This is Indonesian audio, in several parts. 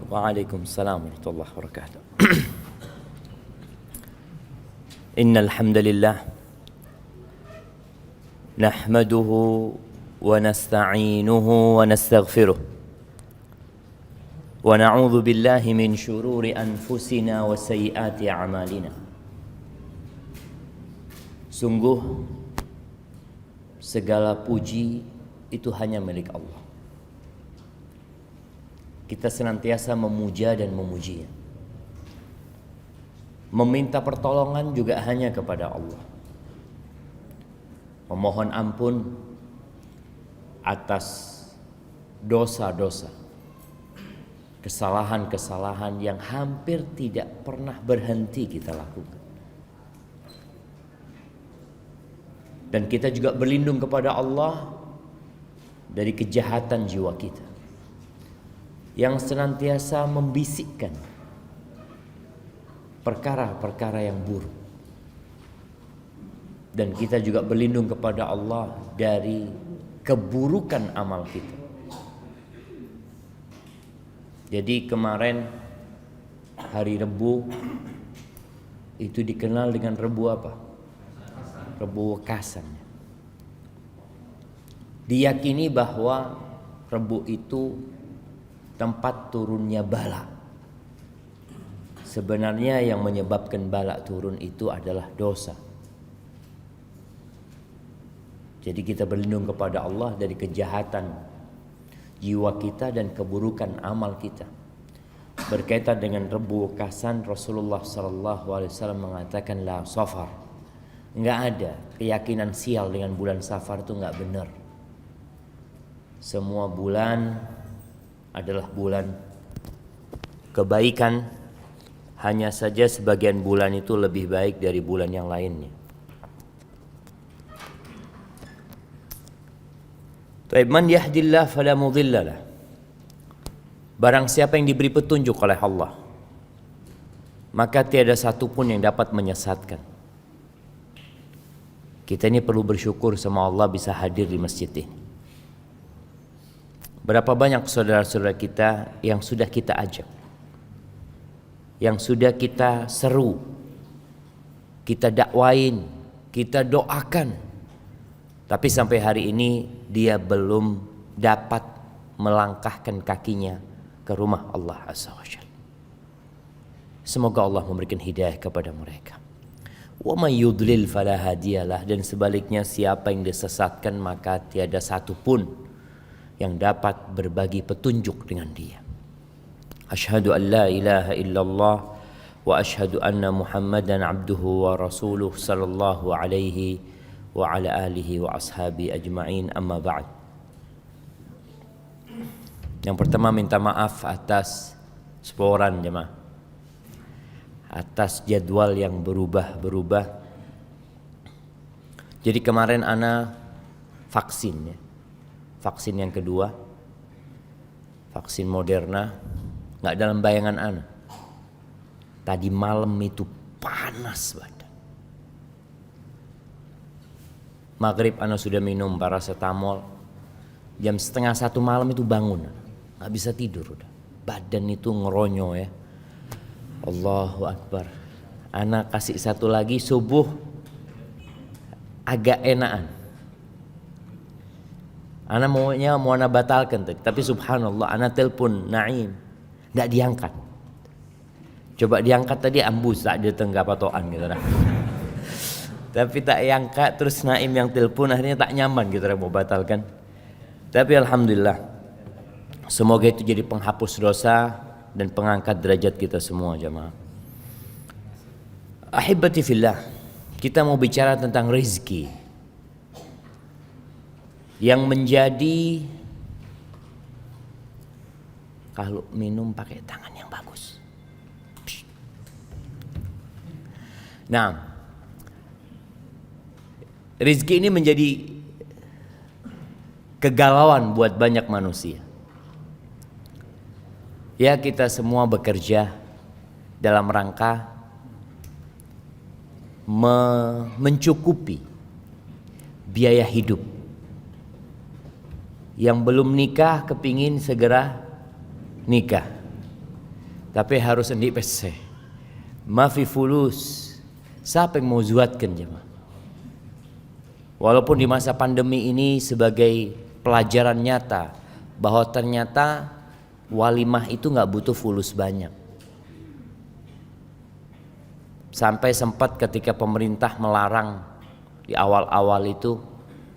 Waalaikumsalam warahmatullahi wabarakatuh. Innal hamdalillah nahmaduhu wa nasta'inuhu wa nastaghfiruh wa na'udzu billahi min shururi anfusina wa sayyiati a'malina. Sungguh segala puji itu hanya milik Allah. Kita senantiasa memuja dan memujinya. Meminta pertolongan juga hanya kepada Allah. Memohon ampun atas dosa-dosa, kesalahan-kesalahan yang hampir tidak pernah berhenti kita lakukan. Dan kita juga berlindung kepada Allah dari kejahatan jiwa kita yang senantiasa membisikkan perkara-perkara yang buruk. Dan kita juga berlindung kepada Allah dari keburukan amal kita. Jadi kemarin hari Rebu itu dikenal dengan Rebu apa? Rebu Wekasan. Diyakini bahwa Rebu itu tempat turunnya bala. Sebenarnya yang menyebabkan bala turun itu adalah dosa. Jadi kita berlindung kepada Allah dari kejahatan jiwa kita dan keburukan amal kita. Berkaitan dengan Rebu Wekasan, Rasulullah SAW mengatakan la safar. Enggak ada keyakinan sial dengan bulan Safar itu enggak benar. Semua bulan adalah bulan kebaikan, hanya saja sebagian bulan itu lebih baik dari bulan yang lainnya. Man yahdillah fala mudhillalah. Barang siapa yang diberi petunjuk oleh Allah, maka tiada satupun yang dapat menyesatkan. Kita ini perlu bersyukur sama Allah bisa hadir di masjid ini. Berapa banyak saudara-saudara kita yang sudah kita ajak, yang sudah kita seru, kita dakwain, kita doakan, tapi sampai hari ini dia belum dapat melangkahkan kakinya ke rumah Allah Azza wa Jalla. Semoga Allah memberikan hidayah kepada mereka. Wa may yudlil fala hadiyalah, dan sebaliknya siapa yang disesatkan maka tiada satupun yang dapat berbagi petunjuk dengan dia. Asyhadu an la ilaha illallah wa asyhadu anna Muhammadan abduhu wa rasuluh sallallahu alaihi wa ala alihi wa ashabi ajma'in, amma ba'd. Yang pertama minta maaf atas sporan jemaah, atas jadwal yang berubah-berubah. Jadi kemarin ana vaksin ya. Vaksin yang kedua, vaksin Moderna, nggak dalam bayangan ana. Tadi malam itu panas badan. Maghrib ana sudah minum paracetamol. Jam 12:30 malam itu bangun, nggak bisa tidur udah. Badan itu ngeronyo ya. Allahu Akbar. Ana kasih satu lagi subuh agak enakan. Ana mau ana batalkan tapi subhanallah ana telepon Naim enggak diangkat. Coba diangkat tadi ambus tak ada tenggap patokan gitu dah. Tapi tak diangkat, terus Naim yang telepon, akhirnya tak nyaman gitu mau batalkan. Tapi alhamdulillah semoga itu jadi penghapus dosa dan pengangkat derajat kita semua jemaah. Ahibati fillah, kita mau bicara tentang rezeki yang menjadi, kalau minum pakai tangan yang bagus. Nah, rezeki ini menjadi kegalauan buat banyak manusia. Ya, kita semua bekerja dalam rangka mencukupi biaya hidup. Yang belum nikah kepingin segera nikah. Tapi harus endi pese. Mafi fulus. Siapa yang mau zuatkan jemaah? Walaupun di masa pandemi ini sebagai pelajaran nyata bahwa ternyata walimah itu nggak butuh fulus banyak. Sampai sempat ketika pemerintah melarang di awal-awal itu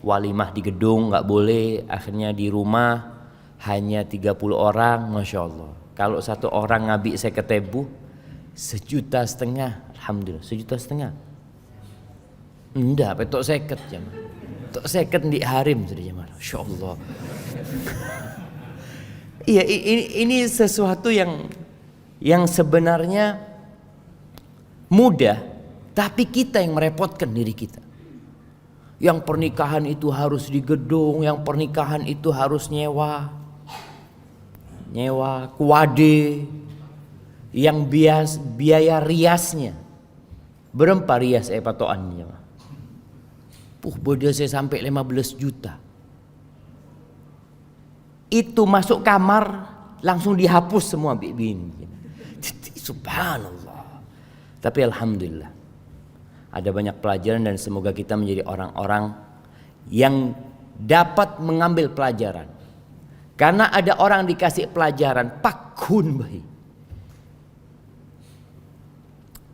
walimah di gedung nggak boleh, akhirnya di rumah hanya 30 orang, masya Allah. Kalau satu orang ngabik saya ketebu 1,5 juta, alhamdulillah 1,5 juta. Enggak, petok seket jemaah. Tok seket di harim sudah jemaah. Masya Allah. Iya, ini sesuatu yang sebenarnya mudah, tapi kita yang merepotkan diri kita. Yang pernikahan itu harus di gedung, yang pernikahan itu harus nyewa kuade, yang biaya riasnya berapa rias patokannya. Bodoh saya sampai 15 juta. Itu masuk kamar langsung dihapus semua bibin. Subhanallah. Tapi alhamdulillah ada banyak pelajaran dan semoga kita menjadi orang-orang yang dapat mengambil pelajaran. Karena ada orang dikasih pelajaran pakun bahi.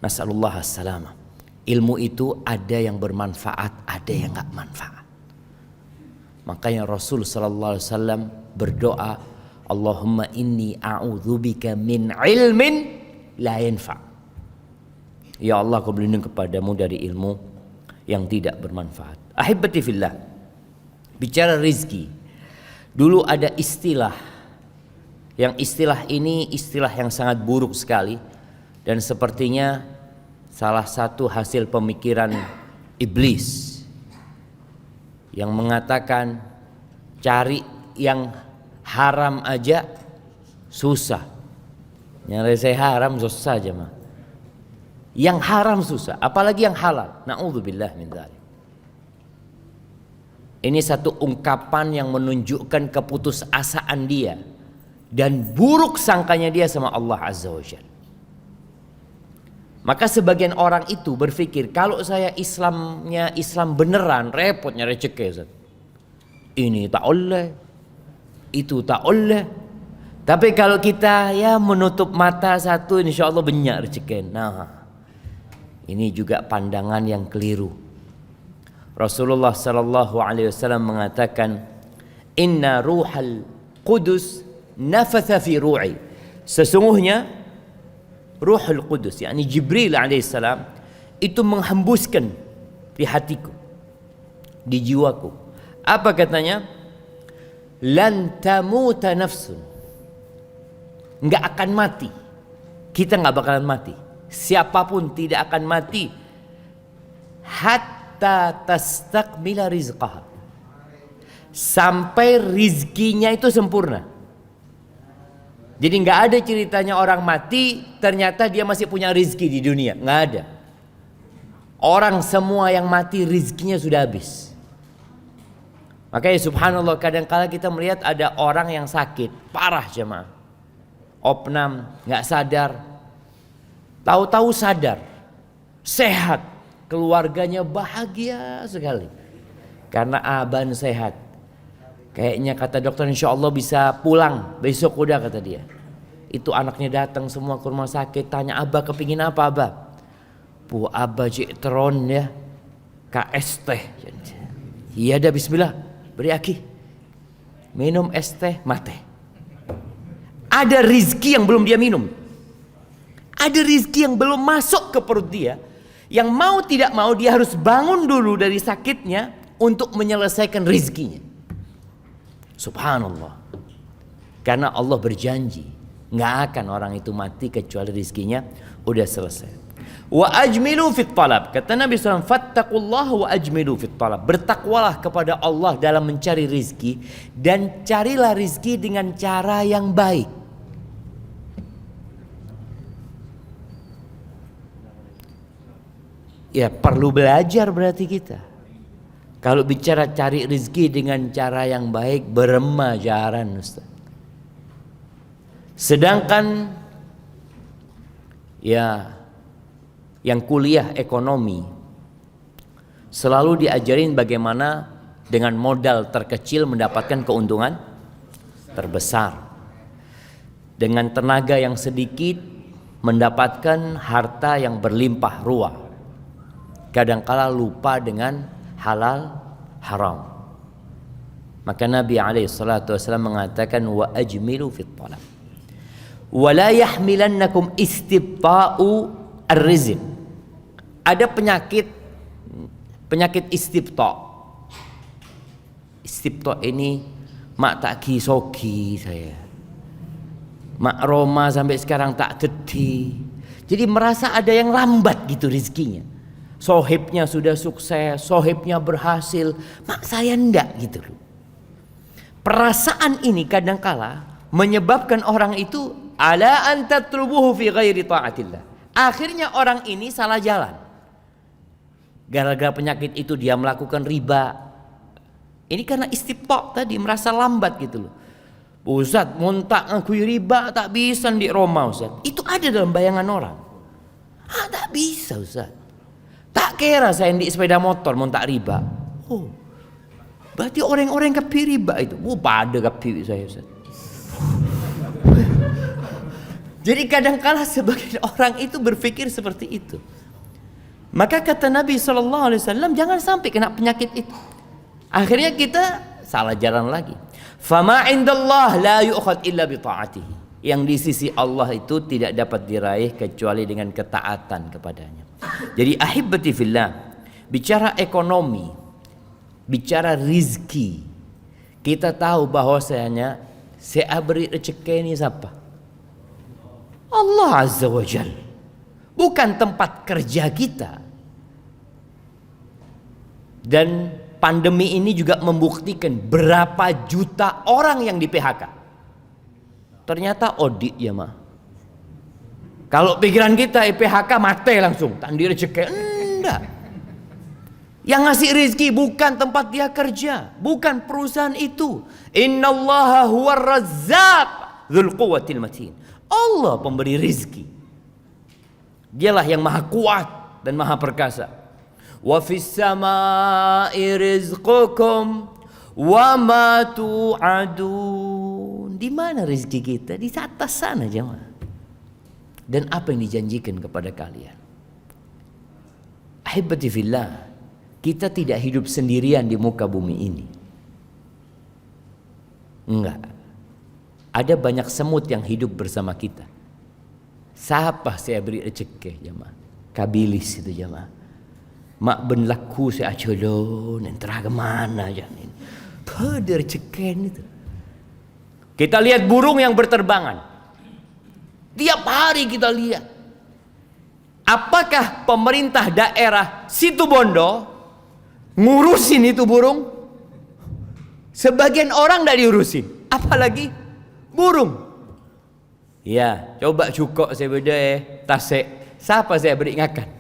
Nasallallahu as-salamah. Ilmu itu ada yang bermanfaat, ada yang enggak manfaat. Makanya Rasul sallallahu alaihi wasallam berdoa, Allahumma inni a'udzubika min ilmin la yanfa'. Ya Allah, aku berlindung kepadamu dari ilmu yang tidak bermanfaat. Ahibati fillah. Bicara rizki. Dulu ada istilah. Yang istilah ini istilah yang sangat buruk sekali. Dan sepertinya salah satu hasil pemikiran iblis. Yang mengatakan cari yang haram aja susah. Nyari saya haram susah aja mah. Yang haram susah, apalagi yang halal. Na'udzubillah min dzalik. Ini satu ungkapan yang menunjukkan keputusasaan dia dan buruk sangkanya dia sama Allah Azza wa Jalla. Maka sebagian orang itu berpikir kalau saya Islamnya Islam beneran repot nyari rezeki Ustaz. Ini tak oleh, itu tak oleh. Tapi kalau kita ya menutup mata satu, insya Allah banyak rezeki. Nah, ini juga pandangan yang keliru. Rasulullah sallallahu alaihi wasallam mengatakan, "Inna ruhal qudus nafatha fi ru'i." Sesungguhnya Ruhul Qudus, yakni Jibril alaihissalam, itu menghembuskan di hatiku, di jiwaku. Apa katanya? Lan tamuta nafsun. Enggak akan mati. Kita enggak bakalan mati. Siapapun tidak akan mati hatta tastakmila rizqaha. Sampai rizkinya itu sempurna. Jadi nggak ada ceritanya orang mati ternyata dia masih punya rizki di dunia, nggak ada. Orang semua yang mati rizkinya sudah habis. Makanya subhanallah kadang-kala kita melihat ada orang yang sakit parah jemaah, opnam, nggak sadar, tahu-tahu sadar, sehat, keluarganya bahagia sekali karena aban sehat. Kayaknya kata dokter insya Allah bisa pulang besok udah kata dia. Itu anaknya datang semua ke rumah sakit tanya Abah kepingin apa Abah? Bu Abah jitron ya KS teh. Iya dah bismillah beri aki. Minum es teh mate. Ada rizki yang belum dia minum. Ada rizki yang belum masuk ke perut dia. Yang mau tidak mau dia harus bangun dulu dari sakitnya untuk menyelesaikan rizkinya. Subhanallah. Karena Allah berjanji nggak akan orang itu mati kecuali rizkinya udah selesai. Wa ajmilu fit talab. Kata Nabi SAW, fattaqullaha wa ajmilu fit talab. Bertakwalah kepada Allah dalam mencari rizki dan carilah rizki dengan cara yang baik. Ya perlu belajar berarti kita. Kalau bicara cari rezeki dengan cara yang baik beremajaran Ustaz. Sedangkan ya yang kuliah ekonomi selalu diajarin bagaimana dengan modal terkecil mendapatkan keuntungan terbesar, dengan tenaga yang sedikit mendapatkan harta yang berlimpah ruah. Kadangkala lupa dengan halal haram. Maka Nabi SAW mengatakan wa ajmilu fit talab wa la yahmilannakum istibta'u ar-rizq. Ada penyakit istibta'. Istibta' ini mak tak kisogi saya, mak Roma sampai sekarang tak dedi. Jadi merasa ada yang lambat gitu rezekinya. Sohibnya sudah sukses, sohibnya berhasil, mak saya enggak gitu loh. Perasaan ini kadangkala menyebabkan orang itu ala an tatlubuhu fi ghairi ta'atillah. Akhirnya orang ini salah jalan. Gara-gara penyakit itu dia melakukan riba. Ini karena istibta' tadi, merasa lambat gitu loh. Ustaz, montak ngakui riba tak bisa di Roma Ustaz. Itu ada dalam bayangan orang. Tak bisa Ustaz. Tak kira saya di sepeda motor montak riba. Oh, berarti orang-orang kapi riba itu. Pada kapi saya Ustaz. Jadi kadang-kala sebagian orang itu berpikir seperti itu. Maka kata Nabi SAW, jangan sampai kena penyakit itu. Akhirnya kita salah jalan lagi. Fama indallah la yu'khad illa bi ta'atihi. Yang di sisi Allah itu tidak dapat diraih kecuali dengan ketaatan kepadanya. Jadi ahibbati fillah, bicara ekonomi, bicara rizki, kita tahu bahwasanya saya beri rezeki ini siapa? Allah Azza wa Jal. Bukan tempat kerja kita. Dan pandemi ini juga membuktikan berapa juta orang yang di PHK. Ternyata audit ya mah. Kalau pikiran kita PHK mati langsung, tak di rezeki. Enggak. Yang ngasih rezeki bukan tempat dia kerja, bukan perusahaan itu. Innallaha huwar razzaq dzul quwwatil matin. Allah pemberi rezeki. Dialah yang maha kuat dan maha perkasa. Wa fis samaa'i rizqukum wa ma tu'adun. Di mana rezeki kita? Di atas sana jemaah. Dan apa yang dijanjikan kepada kalian? Ahibati fillah, kita tidak hidup sendirian di muka bumi ini. Enggak. Ada banyak semut yang hidup bersama kita. Siapa saya beri rezeki jemaah? Kabilis itu jemaah. Mak ben laku saya acolon, entah ke mana jangan. Pada rezeki itu. Kita lihat burung yang berterbangan. Tiap hari kita lihat. Apakah pemerintah daerah Situbondo ngurusin itu burung? Sebagian orang tidak diurusin, apalagi burung. Ya, coba cukup saya beda tasik. Siapa saya beri ngakan?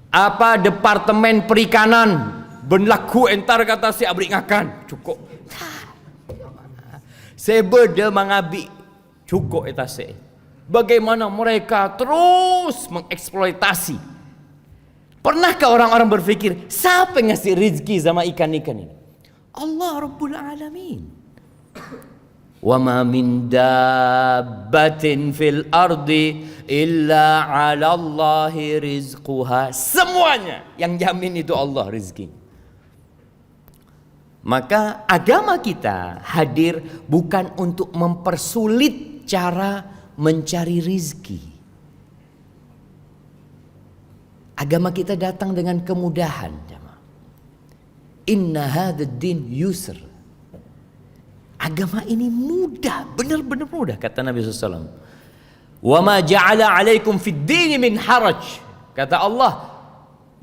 Apa departemen perikanan berlaku entar kata saya beri ngakan? Cukup. Saya beda mengabi cukup tasik. Bagaimana mereka terus mengeksploitasi. Pernahkah orang-orang berpikir siapa yang ngasih rezeki sama ikan-ikan ini? Allah Rabbul Alamin. Wa ma min dabbatin fil ardi illa 'ala Allahi rizquha. Semuanya yang jamin itu Allah rezeki. Maka agama kita hadir bukan untuk mempersulit cara mencari rizki. Agama kita datang dengan kemudahan. Inna hadzal din yusr. Agama ini mudah, benar-benar mudah kata Nabi SAW. Wa ma ja'ala 'alaikum fid din min haraj. Kata Allah,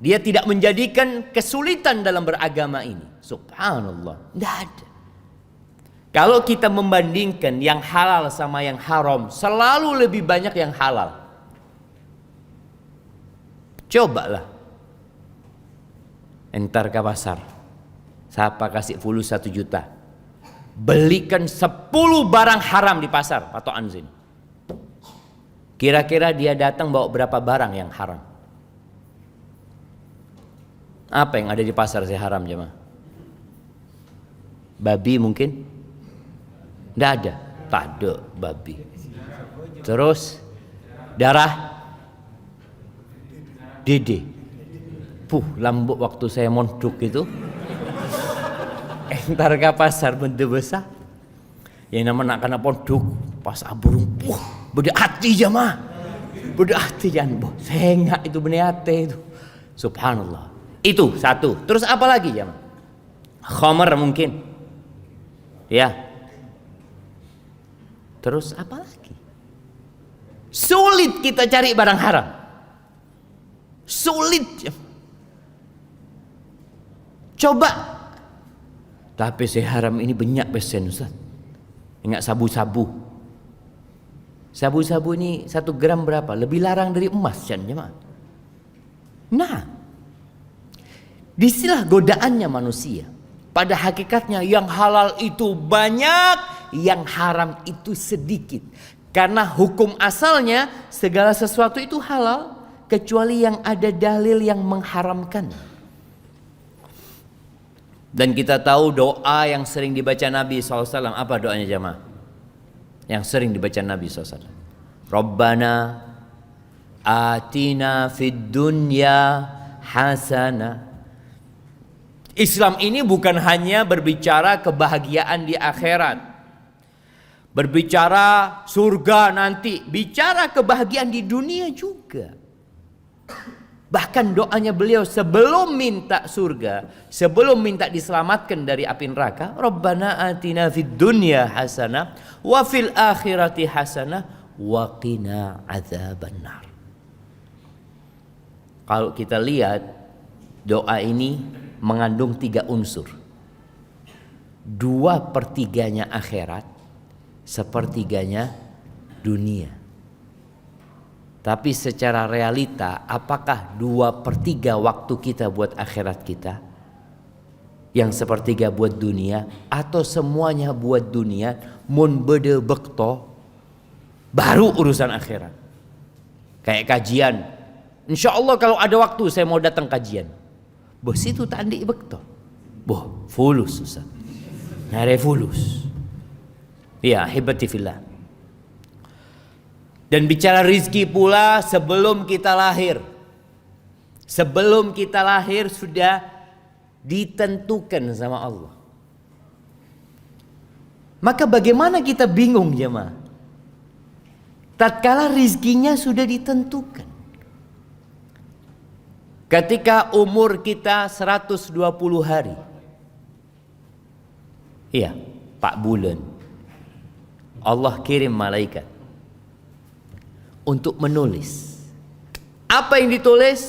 Dia tidak menjadikan kesulitan dalam beragama ini. Subhanallah, tidak ada. Kalau kita membandingkan yang halal sama yang haram, selalu lebih banyak yang halal. Cobalah entar ke pasar, siapa kasih fulus 1 juta, belikan 10 barang haram di pasar patokan sini. Kira-kira dia datang bawa berapa barang yang haram? Apa yang ada di pasar saya haram jemaah? Babi mungkin? Tidak ada. Tak ada babi. Terus darah dede. Lambuk waktu saya mondok itu. Entar ke pasar benda besar. Yang nama nak kena pondok pas aburung. Beda hati jemaah. Beda hati jangan. Sengak itu benih hati itu. Subhanallah. Itu satu. Terus apa lagi jemaah? Khamar mungkin. Ya. Terus apa lagi? Sulit kita cari barang haram. Sulit. Coba. Tapi saya haram ini banyak pesen Ustaz. Ingat sabu-sabu. Sabu-sabu ini 1 gram berapa? Lebih larang dari emas kan jemaah. Nah. Disinilah godaannya manusia. Pada hakikatnya yang halal itu banyak, yang haram itu sedikit. Karena hukum asalnya segala sesuatu itu halal kecuali yang ada dalil yang mengharamkan. Dan kita tahu doa yang sering dibaca Nabi SAW. Apa doanya jemaah? Yang sering dibaca Nabi SAW. Rabbana atina fid dunya hasanah. Islam ini bukan hanya berbicara kebahagiaan di akhirat, berbicara surga nanti, bicara kebahagiaan di dunia juga. Bahkan doanya beliau sebelum minta surga, sebelum minta diselamatkan dari api neraka, Rabbana atina fid dunya hasanah wa fil akhirati hasanah wa qina adzabannar. Kalau kita lihat doa ini mengandung 3 unsur. 2/3 akhirat, 1/3 dunia. Tapi secara realita, apakah 2/3 waktu kita buat akhirat kita, yang 1/3 buat dunia, atau semuanya buat dunia, mun bede bekto, baru urusan akhirat. Kayak kajian. Insya Allah kalau ada waktu saya mau datang kajian. Bos itu tak andik bekto. Boh, fulus Ustaz. Nyari fulus. Ya, hibati fillah. Dan bicara rizki pula sebelum kita lahir. Sebelum kita lahir sudah ditentukan sama Allah. Maka bagaimana kita bingung jemaah? Tatkala rizkinya sudah ditentukan. Ketika umur kita 120 hari. Iya, 4 bulan. Allah kirim malaikat untuk menulis. Apa yang ditulis?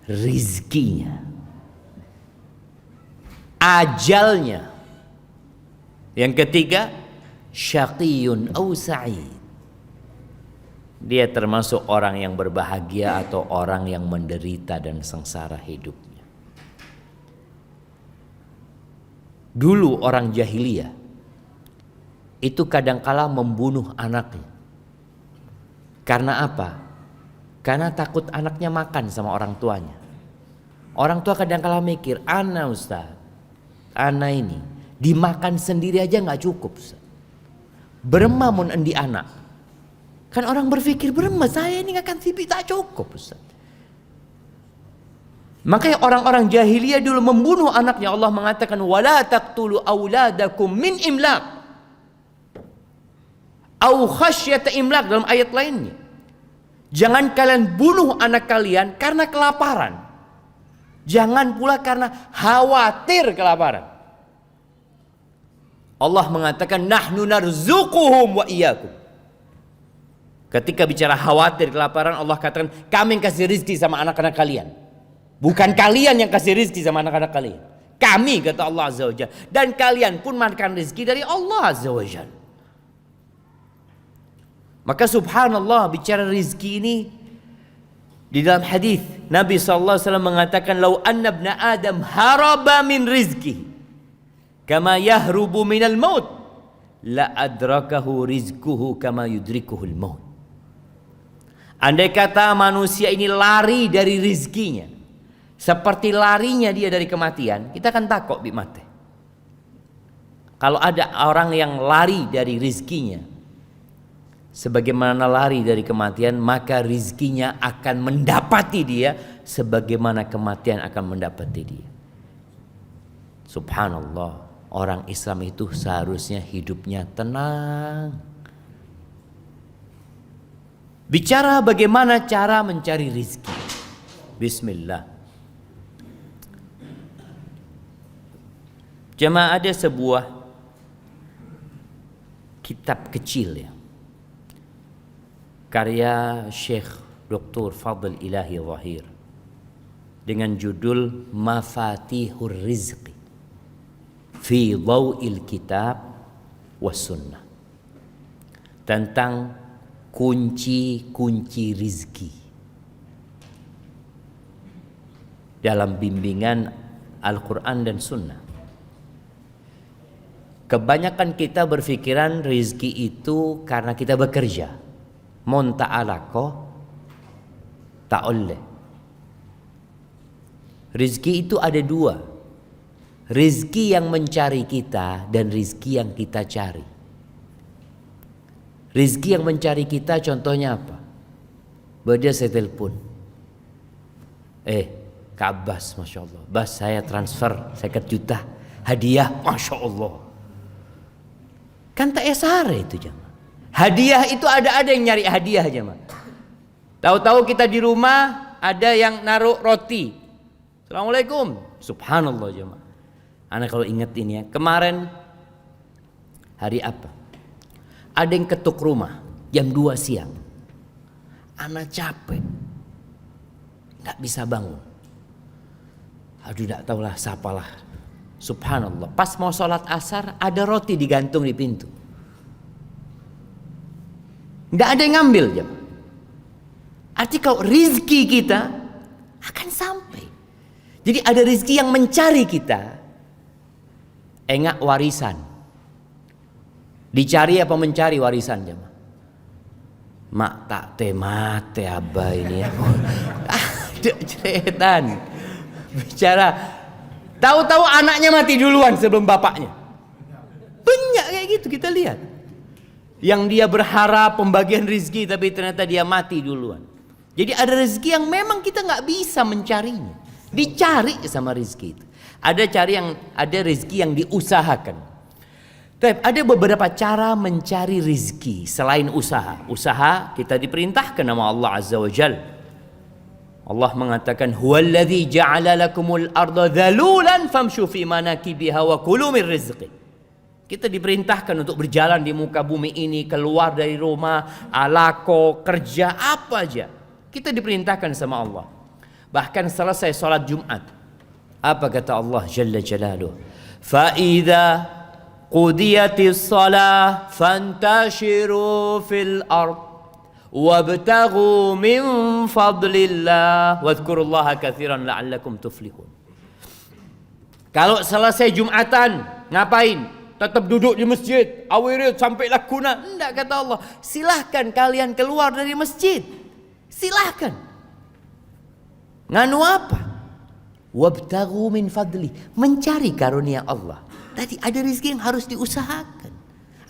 Rizkinya, ajalnya. Yang ketiga, syaqiyun aw sa'id. Dia termasuk orang yang berbahagia atau orang yang menderita dan sengsara hidupnya. Dulu orang jahiliyah itu kadangkala membunuh anaknya. Karena apa? Karena takut anaknya makan sama orang tuanya. Orang tua kadangkala mikir, ana Ustaz, ana ini dimakan sendiri aja gak cukup Ustaz. Berema mun endi anak. Kan orang berpikir berema saya ini akan sipi tak cukup Ustaz. Makanya orang-orang jahiliyah dulu membunuh anaknya. Allah mengatakan wala taqtulu auladakum min imlaq au khasyata imlaq dalam ayat lainnya. Jangan kalian bunuh anak kalian karena kelaparan. Jangan pula karena khawatir kelaparan. Allah mengatakan nahnu narzuquhum wa iyyakum. Ketika bicara khawatir kelaparan, Allah katakan kami yang kasih rizki sama anak-anak kalian. Bukan kalian yang kasih rizki sama anak-anak kalian. Kami, kata Allah Azza wa Jalla. Dan kalian pun makan rizki dari Allah Azza wa Jalla. Maka subhanallah, bicara rizki ini, di dalam hadis Nabi SAW mengatakan lau anna ibna Adam haraba min rizki kama yahrubu minal maut la adrakahu rizquhu kama yudrikuhul maut. Andai kata manusia ini lari dari rizkinya seperti larinya dia dari kematian, kita akan takut bi mati. Kalau ada orang yang lari dari rizkinya sebagaimana lari dari kematian, maka rizkinya akan mendapati dia sebagaimana kematian akan mendapati dia. Subhanallah, orang Islam itu seharusnya hidupnya tenang. Bicara bagaimana cara mencari rizki. Bismillah. Jemaah, ada sebuah kitab kecil ya, karya Syekh Dr. Fadl Ilahi Zahir dengan judul Mafatihur Rizqi fi Dhaw'il Kitab was Sunnah, tentang kunci-kunci rizki dalam bimbingan Al-Quran dan Sunnah. Kebanyakan kita berpikiran rizki itu karena kita bekerja. Mon ta'alako ta'oleh. Rizki itu ada dua. Rizki yang mencari kita dan rizki yang kita cari. Rizki yang mencari kita contohnya apa? Beda saya telepon. Kak Abbas, Masya Allah. Bas, saya transfer 50 juta. Hadiah, Masya Allah. Kan tak esare itu jemaah. Hadiah itu ada yang nyari hadiah jemaah. Tahu-tahu kita di rumah ada yang naruh roti. Assalamualaikum. Subhanallah jemaah. Anak kalau ingat ini ya, kemarin hari apa? Ada yang ketuk rumah jam 2 siang. Anak capek. Enggak bisa bangun. Aduh, enggak tahulah siapalah. Subhanallah, pas mau sholat asar ada roti digantung di pintu. Nggak ada yang ngambil jam. Artinya kalau rizki kita akan sampai. Jadi ada rizki yang mencari kita. Enggak warisan. Dicari apa mencari warisan jam? Mak tak temate abah ini ya. Ada ceretan. Bicara. Tahu-tahu anaknya mati duluan sebelum bapaknya. Banyak kayak gitu kita lihat. Yang dia berharap pembagian rezeki tapi ternyata dia mati duluan. Jadi ada rezeki yang memang kita nggak bisa mencarinya. Dicari sama rezeki itu. Ada rezeki yang diusahakan. Tapi ada beberapa cara mencari rezeki selain usaha. Usaha kita diperintahkan nama Allah Azza wa Jalla. Allah mengatakan huwallazi ja'ala lakumul arda dhalulan famshu fi manakibiha wa kulu min rizqi. Kita diperintahkan untuk berjalan di muka bumi ini, keluar dari rumah, alako, kerja apa aja. Kita diperintahkan sama Allah. Bahkan selesai salat Jumat, apa kata Allah Jalla Jalaluhu? Fa idza qudiyatis shalah fantashiru fil ard wabtaghu min fadlillah wadhkurullaha katsiran la'allakum tuflihun. Kalau selesai Jumatan ngapain? Tetap duduk di masjid, awirit sampai lakuna? Enggak, kata Allah. Silahkan kalian keluar dari masjid. Silahkan. Nganu apa? Wabtaghu min fadli, mencari karunia Allah. Tadi ada rezeki yang harus diusahakan.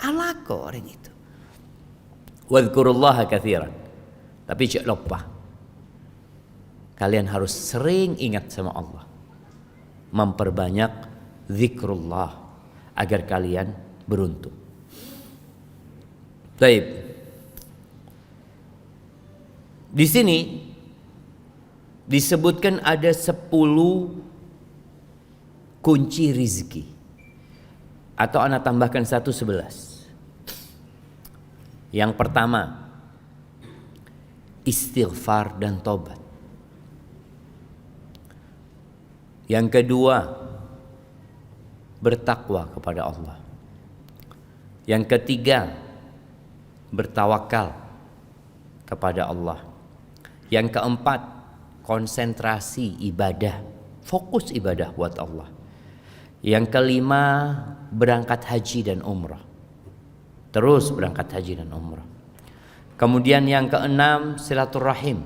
Alako orang itu. Wadhkurullaha katsiran. Tapi jangan lupa, kalian harus sering ingat sama Allah. Memperbanyak zikrullah agar kalian beruntung. Baik. Di sini disebutkan ada 10 kunci rizki. Atau ana tambahkan 11. Yang pertama, istighfar dan tobat. Yang kedua, bertakwa kepada Allah. Yang ketiga, bertawakal kepada Allah. Yang keempat, konsentrasi ibadah, fokus ibadah buat Allah. Yang kelima, berangkat haji dan umrah. terus berangkat haji dan umrah. Kemudian yang keenam, silaturahim.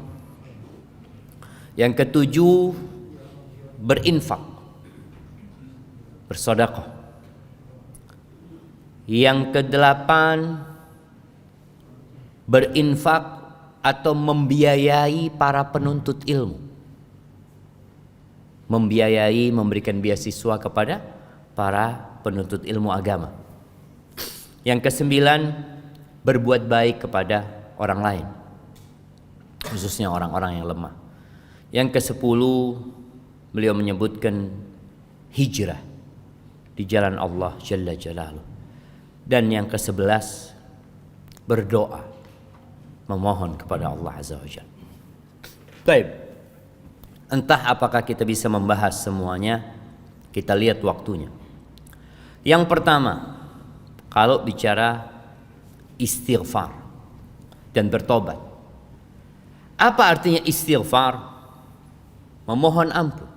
Yang ketujuh, berinfak, bersedekah. Yang kedelapan, berinfak atau membiayai para penuntut ilmu. Membiayai, memberikan beasiswa kepada para penuntut ilmu agama. Yang kesembilan, berbuat baik kepada orang lain, khususnya orang-orang yang lemah. Yang kesepuluh, beliau menyebutkan hijrah di jalan Allah Jalla Jalaluh. Dan yang ke-11, berdoa, memohon kepada Allah Azza wa Jalla. Baik, entah apakah kita bisa membahas semuanya, kita lihat waktunya. Yang pertama, kalau bicara istighfar dan bertobat, apa artinya istighfar? Memohon ampun,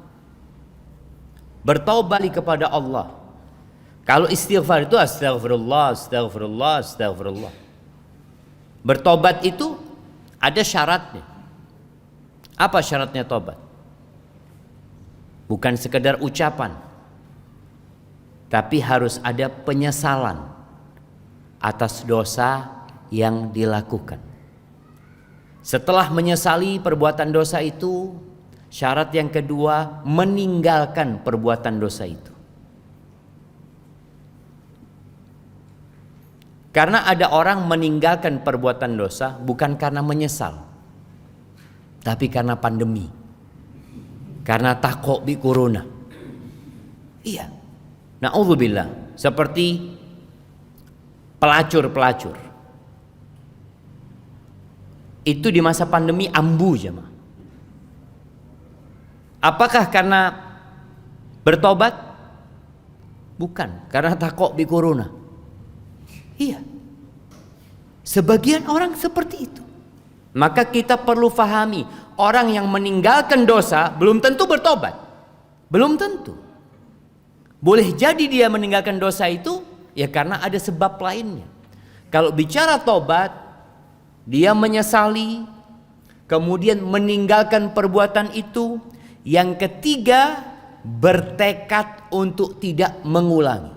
bertobat kepada Allah. Kalau istighfar itu astagfirullah, astagfirullah, astagfirullah. Bertobat itu ada syaratnya. Apa syaratnya tobat? Bukan sekedar ucapan, tapi harus ada penyesalan atas dosa yang dilakukan. Setelah menyesali perbuatan dosa itu, syarat yang kedua, meninggalkan perbuatan dosa itu. Karena ada orang meninggalkan perbuatan dosa bukan karena menyesal, tapi karena pandemi, karena takut bi corona. Iya, na'udzubillah, seperti pelacur-pelacur. Itu di masa pandemi ambu jemaah. Apakah karena bertobat? Bukan, karena takut bi corona. Iya. Sebagian orang seperti itu. Maka kita perlu fahami, orang yang meninggalkan dosa belum tentu bertobat. Belum tentu. Boleh jadi dia meninggalkan dosa itu ya karena ada sebab lainnya. Kalau bicara tobat, dia menyesali, kemudian meninggalkan perbuatan itu. Yang ketiga, bertekad untuk tidak mengulangi.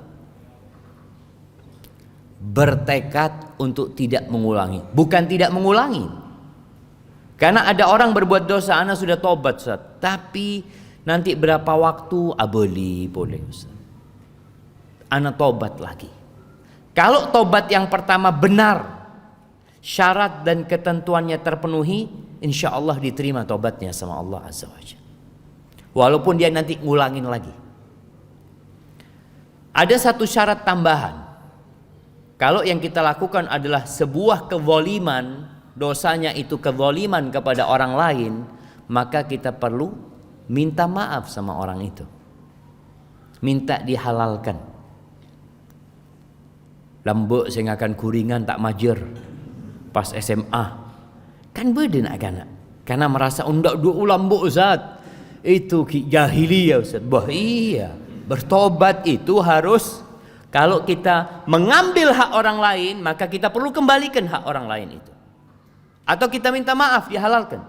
Bertekad untuk tidak mengulangi, bukan tidak mengulangi. Karena ada orang berbuat dosa, ana sudah tobat Ustaz, tapi nanti berapa waktu boleh Ustaz, ana tobat lagi. Kalau tobat yang pertama benar, syarat dan ketentuannya terpenuhi, insya Allah diterima tobatnya sama Allah Azza wa Jalla. Walaupun dia nanti ngulangin lagi. Ada satu syarat tambahan. Kalau yang kita lakukan adalah sebuah kezaliman, dosanya itu kezaliman kepada orang lain, maka kita perlu minta maaf sama orang itu. Minta dihalalkan. Lambuk saya akan kuringan tak majer pas SMA. Kan beda nak kana. Karena merasa undak dua lambuk Ustaz. Itu jahiliyah Ustaz. Bah iya, bertobat itu harus, kalau kita mengambil hak orang lain, maka kita perlu kembalikan hak orang lain itu. Atau kita minta maaf, dihalalkan.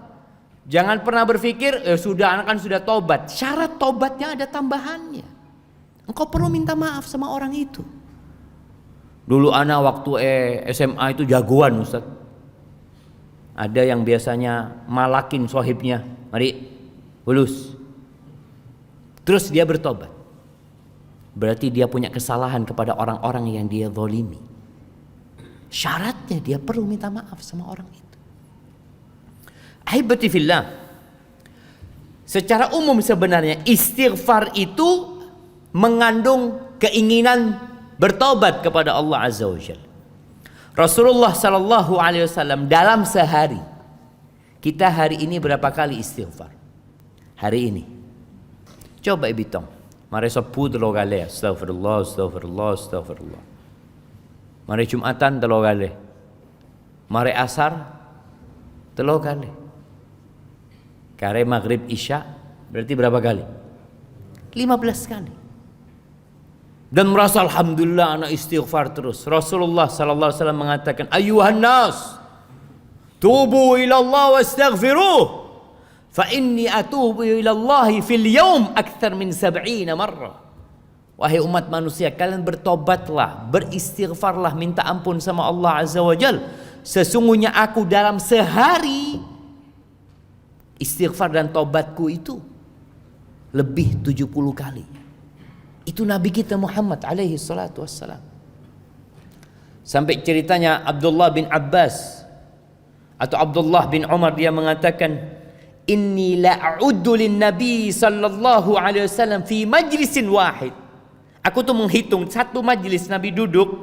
Jangan pernah berpikir, sudah anak kan sudah tobat. Syarat tobatnya ada tambahannya. Engkau perlu minta maaf sama orang itu. Dulu anak waktu SMA itu jagoan Ustaz. Ada yang biasanya malakin sohibnya, mari lulus. Terus dia bertobat. Berarti dia punya kesalahan kepada orang-orang yang dia zalimi. Syaratnya dia perlu minta maaf sama orang itu. Ahibati fillah, secara umum sebenarnya istighfar itu mengandung keinginan bertobat kepada Allah Azza wa Jalla. Rasulullah sallallahu alaihi wasallam dalam sehari, kita hari ini berapa kali istighfar? Hari ini coba hitung. Mari sepuh telo kali, astagfirullah, astagfirullah, astagfirullah. Mari Jumatan telo kali. Mari Asar telo kali. Kare Maghrib Isya berarti berapa kali? 15 kali. dan merasa alhamdulillah anak istighfar terus. Rasulullah sallallahu alaihi wasallam mengatakan, "Ayyuhan nas, tubu ila Allah wastaghfiruh, fa inni atubu ila Allah fil yawm akthar min 70 marrah." Wahai umat manusia, kalian bertobatlah, beristighfarlah, minta ampun sama Allah Azza wa Jal. Sesungguhnya aku dalam sehari istighfar dan tobatku itu lebih 70 kali. Itu Nabi kita Muhammad alaihi salatu wassalam. Sampai ceritanya Abdullah bin Abbas atau Abdullah bin Umar, dia mengatakan, "Inni la'uddu lin Nabi sallallahu alaihi wasallam fi majlisin wahid." Aku tuh menghitung satu majlis Nabi duduk,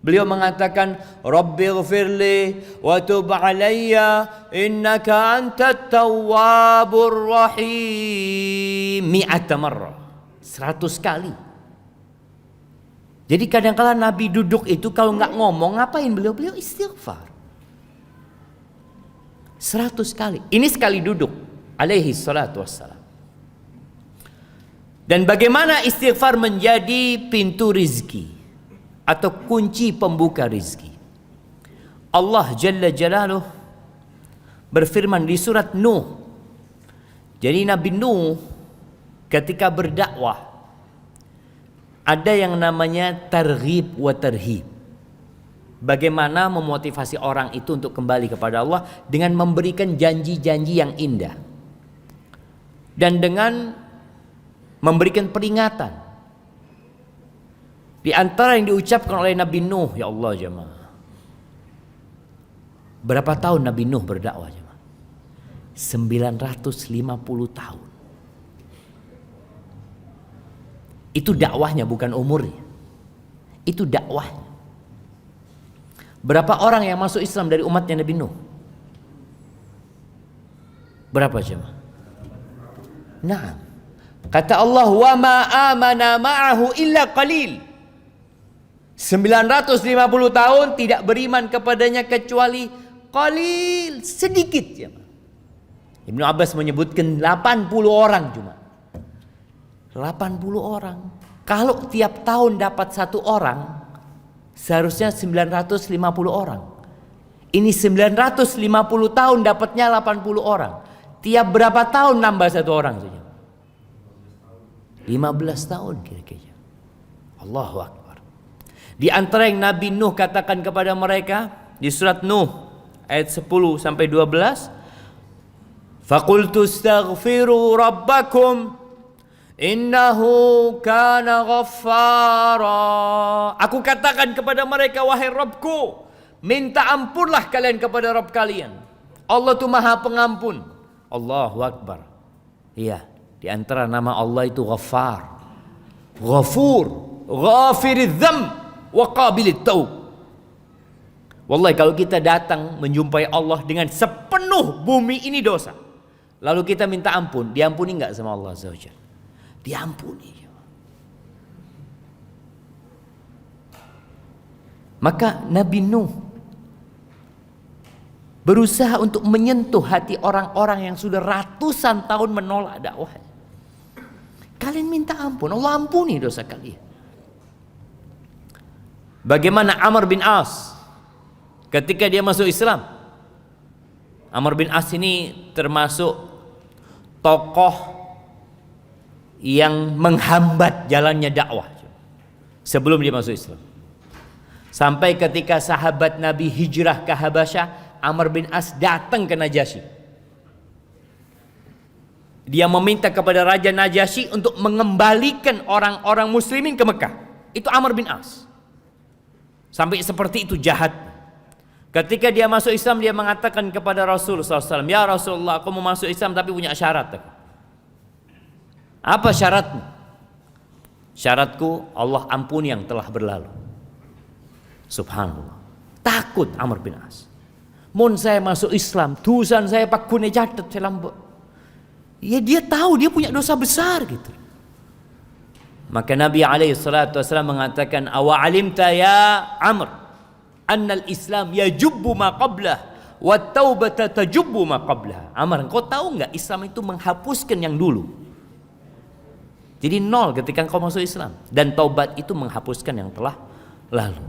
beliau mengatakan, "Rabbighfirli wa tub alayya innaka antat tawwabur rahim." 100 marrah. 100 kali. Jadi kadang-kala Nabi duduk itu kalau nggak ngomong, ngapain beliau? Beliau istighfar 100 kali. Ini sekali duduk alaihi salatu wassalam. Dan bagaimana istighfar menjadi pintu rizki atau kunci pembuka rizki. Allah Jalla Jalaluh berfirman di surat Nuh. Jadi Nabi Nuh ketika berdakwah ada yang namanya targhib wa tarhib. Bagaimana memotivasi orang itu untuk kembali kepada Allah dengan memberikan janji-janji yang indah. Dan dengan memberikan peringatan. Di antara yang diucapkan oleh Nabi Nuh, ya Allah jemaah. Berapa tahun Nabi Nuh berdakwah jemaah? 950 tahun. Itu dakwahnya, bukan umurnya. Itu dakwahnya. Berapa orang yang masuk Islam dari umatnya Nabi Nuh? Berapa jemaah? Nah, kata Allah, "Wa ma amana ma'ahu illa qalil." 950 tahun tidak beriman kepadanya kecuali qalil, sedikit ya. Ibnu Abbas menyebutkan 80 orang cuma. 80 orang. Kalau tiap tahun dapat 1 orang, seharusnya 950 orang. Ini 950 tahun dapatnya 80 orang. Tiap berapa tahun nambah 1 orang saja? 15 tahun kira-kira. Allahu Akbar. Di antara yang Nabi Nuh katakan kepada mereka di surat Nuh ayat 10 sampai 12, "Faqultu astaghfiru rabbakum innahu kana ghaffara." Aku katakan kepada mereka, wahai Rabbku, minta ampunlah kalian kepada Rabb kalian. Allah itu Maha Pengampun. Allahu Akbar. Iya. Di antara nama Allah itu Ghaffar, Ghafur, Ghafiridz dzamb wa Qabilit taub. Wallahi kalau kita datang menjumpai Allah dengan sepenuh bumi ini dosa, lalu kita minta ampun, diampuni enggak sama Allah Azza wa Jalla? Diampuni. Maka Nabi Nuh berusaha untuk menyentuh hati orang-orang yang sudah ratusan tahun menolak dakwah. Kalian minta ampun, Allah ampuni dosa kalian. Bagaimana Amr bin As ketika dia masuk Islam? Amr bin As ini termasuk tokoh yang menghambat jalannya dakwah sebelum dia masuk Islam. Sampai ketika sahabat Nabi hijrah ke Habasyah, Amr bin As datang ke Najasyi. Dia meminta kepada Raja Najasyi untuk mengembalikan orang-orang muslimin ke Mekah. Itu Amr bin As. Sampai seperti itu jahat. Ketika dia masuk Islam, dia mengatakan kepada Rasul SAW, "Ya Rasulullah, aku mau masuk Islam tapi punya syarat." Apa syaratmu? Syaratku Allah ampuni yang telah berlalu. Subhanallah. Takut Amr bin As. Mun saya masuk Islam, dosan saya pak kune catet saya lambok. Ya dia tahu dia punya dosa besar gitu. Maka Nabi SAW mengatakan, "Awa alimta ya Amr, annal Islam yajubbu ma qablah, wa taubata tajubbu ma qablah." Amr, engkau tahu enggak Islam itu menghapuskan yang dulu? Jadi nol ketika engkau masuk Islam. Dan taubat itu menghapuskan yang telah lalu.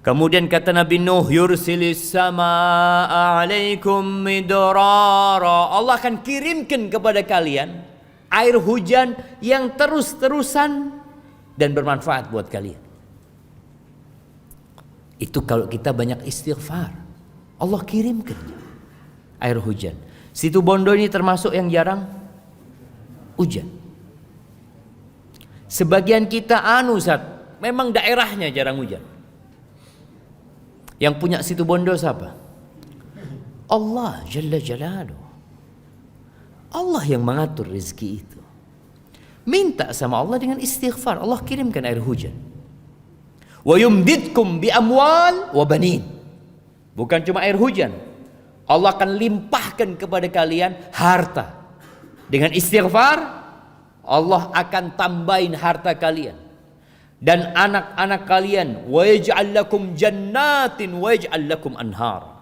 Kemudian kata Nabi Nuh, yursilis samaa alaikum midrara. Allah akan kirimkan kepada kalian air hujan yang terus-terusan dan bermanfaat buat kalian. Itu kalau kita banyak istighfar, Allah kirimkan air hujan. Situ Bondo ini termasuk yang jarang hujan. Sebagian kita memang daerahnya jarang hujan. Yang punya situ Bondo siapa? Allah Jalla Jalaluh. Allah yang mengatur rezeki itu. Minta sama Allah dengan istighfar, Allah kirimkan air hujan. Wa yumdidkum bi amwal wa banin. Bukan cuma air hujan, Allah akan limpahkan kepada kalian harta. Dengan istighfar, Allah akan tambahin harta kalian dan anak-anak kalian. Wa yaj'al lakum jannatin wa yaj'al lakum anhar.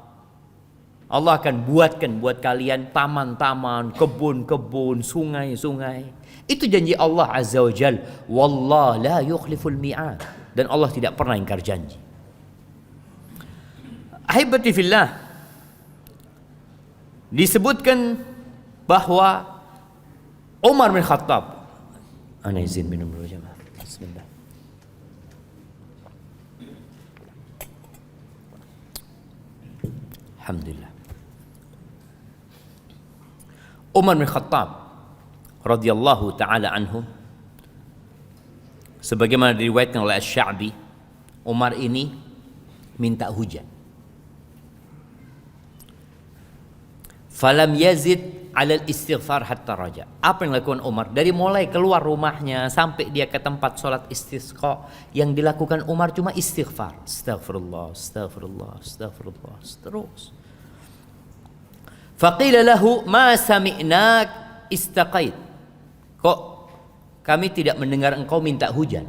Allah akan buatkan buat kalian taman-taman, kebun-kebun, sungai-sungai. Itu janji Allah Azza wa Jal. Wallah la yukhliful mi'ad. Dan Allah tidak pernah ingkar janji. Ahibati fillah, disebutkan bahwa Umar bin Khattab, ana izin minum dulu jemaah. Bismillah. Alhamdulillah. Umar bin Khattab radhiyallahu taala anhu, sebagaimana diriwayatkan oleh Asy-Sya'bi, Umar ini minta hujan. Falam yazid 'alal istighfar hatta raja. Apa yang dilakukan Umar? Dari mulai keluar rumahnya sampai dia ke tempat sholat istisqa, yang dilakukan Umar cuma istighfar. Astaghfirullah, astaghfirullah, astaghfirullah, terus. Faqila lahu ma sami'nak istaqait. Kok kami tidak mendengar engkau minta hujan?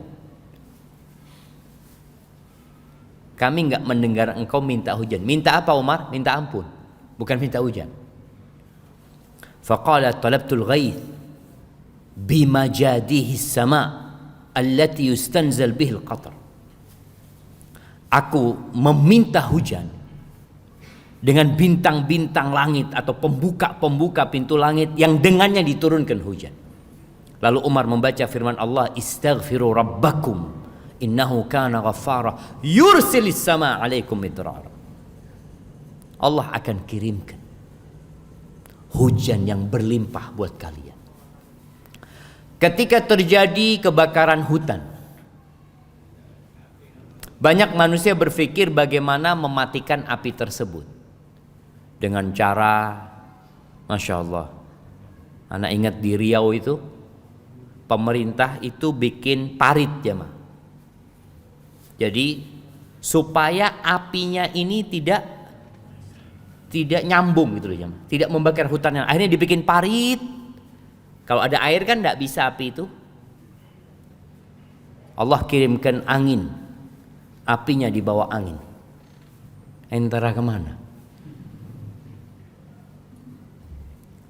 Kami enggak mendengar engkau minta hujan. Minta apa Umar? Minta ampun, bukan minta hujan. Faqala talabtul ghaith bimajadihi sama allati yustanzal bihil qatar. Aku meminta hujan dengan bintang-bintang langit atau pembuka-pembuka pintu langit yang dengannya diturunkan hujan. Lalu Umar membaca firman Allah, istaghfiru rabbakum innahu kana ghaffara yursilis sama alaikum midrara. Allah akan kirimkan hujan yang berlimpah buat kalian. Ketika terjadi kebakaran hutan, banyak manusia berpikir bagaimana mematikan api tersebut dengan cara, Masya Allah, anak ingat di Riau itu pemerintah itu bikin parit jemaah. Jadi supaya apinya ini tidak nyambung gitu loh jemaah, tidak membakar hutan. Akhirnya dibikin parit. Kalau ada air kan tidak bisa api itu. Allah kirimkan angin, apinya dibawa angin. Entara kemana?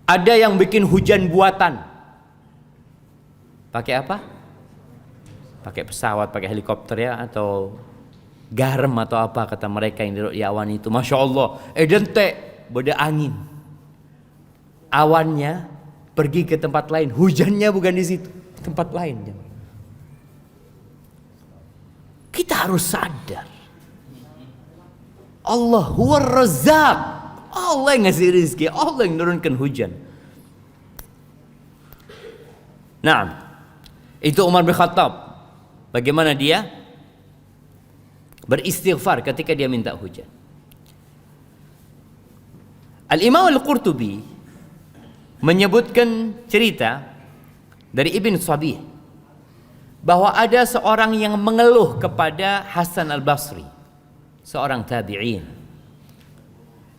Ada yang bikin hujan buatan. Pakai apa? Pakai pesawat, pakai helikopter ya, atau garam atau apa kata mereka yang di awan itu. Masya Allah, dente beda angin. Awannya pergi ke tempat lain, hujannya bukan di situ, tempat lain. Kita harus sadar, Allah huwar razzaq. Allah yang ngasih rezeki, Allah yang menurunkan hujan. Nah, itu Umar bin Khattab. Bagaimana dia beristighfar ketika dia minta hujan. Al-Imam Al-Qurtubi menyebutkan cerita dari Ibn Sabih bahwa ada seorang yang mengeluh kepada Hasan Al-Basri, seorang tabi'in.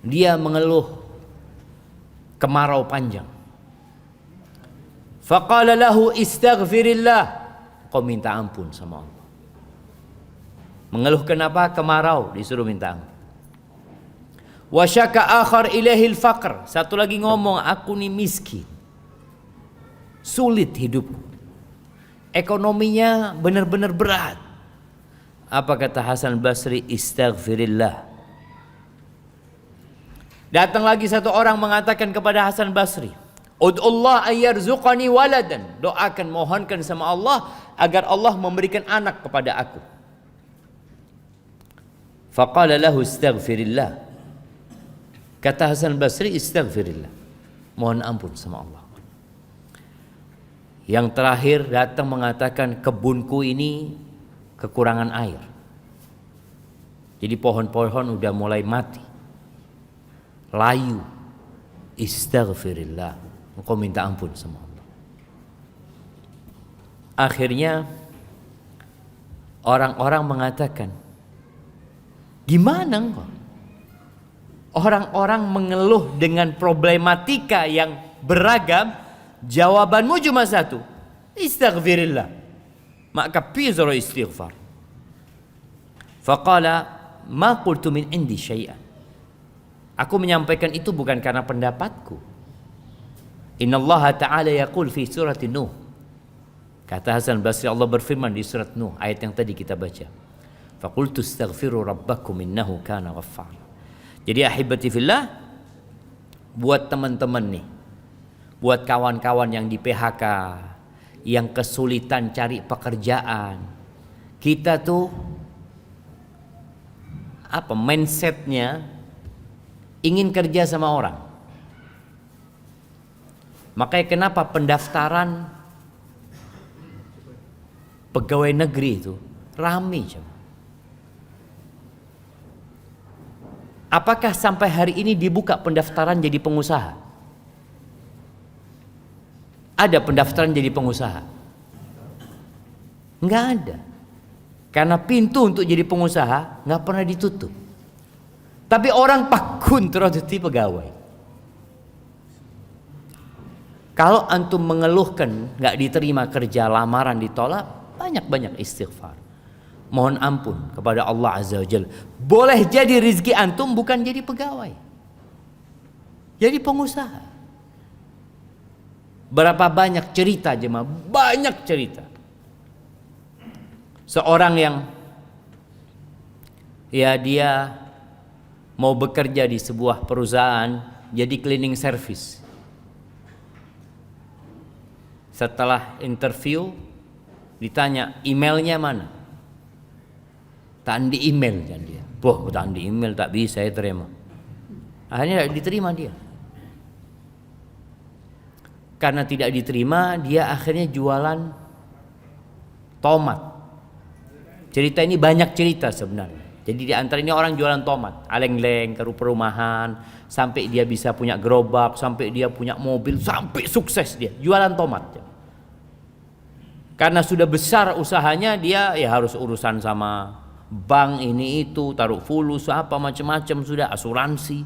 Dia mengeluh kemarau panjang. Faqala lahu istaghfirillah. Kau minta ampun sama Allah. Mengeluh kenapa? Kemarau, disuruh minta ampun. Wa syaka akhar ilaihil faqr. Satu lagi ngomong, aku nih miskin, sulit hidupku. ekonominya benar-benar berat. Apa kata Hasan Basri? Istaghfirillah. Datang lagi satu orang mengatakan kepada Hasan Basri, Ud'ullah ayyarzuqani waladan. Doakan, mohonkan sama Allah agar Allah memberikan anak kepada aku. Faqala lahu istaghfirillah. Kata Hasan Basri, istaghfirillah. Mohon ampun sama Allah. Yang terakhir datang mengatakan, kebunku ini kekurangan air. Jadi pohon-pohon udah mulai mati, layu. Istaghfirillah. Engkau minta ampun sama Allah. Akhirnya orang-orang mengatakan, gimana engkau? Orang-orang mengeluh dengan problematika yang beragam, jawabanmu cuma satu, istaghfirillah. Maka pizro istighfar. Faqala ma qultu min indi syai'an. Aku menyampaikan itu bukan karena pendapatku. Innallaha ta'ala yaqul fi surat Nuh. Kata Hasan Basri, Allah berfirman di surat Nuh, ayat yang tadi kita baca. Faqultu astaghfiru rabbakum innahu kana ghaffar. Jadi ahibati fillah, buat teman-teman nih, buat kawan-kawan yang di PHK, yang kesulitan cari pekerjaan, kita tuh mindsetnya ingin kerja sama orang. Makanya kenapa pendaftaran pegawai negeri itu ramai coba. Apakah sampai hari ini dibuka pendaftaran jadi pengusaha? Ada pendaftaran jadi pengusaha? Enggak ada. Karena pintu untuk jadi pengusaha nggak pernah ditutup. Tapi orang pakun terus jadi pegawai. Kalau antum mengeluhkan nggak diterima kerja, lamaran ditolak, banyak-banyak istighfar. Mohon ampun kepada Allah Azza wa Jalla. Boleh jadi rizki antum bukan jadi pegawai, jadi pengusaha. Berapa banyak cerita jemaah, banyak cerita. Seorang yang dia mau bekerja di sebuah perusahaan jadi cleaning service. Setelah interview ditanya emailnya mana? Tak di email kan dia. Boh, tak di email tak bisa saya terima. Akhirnya tidak diterima dia. Karena tidak diterima, dia akhirnya jualan tomat. Cerita ini banyak cerita sebenarnya. Jadi di antara ini orang jualan tomat, aleng-leng ke perumahan, sampai dia bisa punya gerobak, sampai dia punya mobil, sampai sukses dia jualan tomat. Karena sudah besar usahanya, dia ya harus urusan sama bank ini itu, taruh fulus apa macam-macam, sudah asuransi.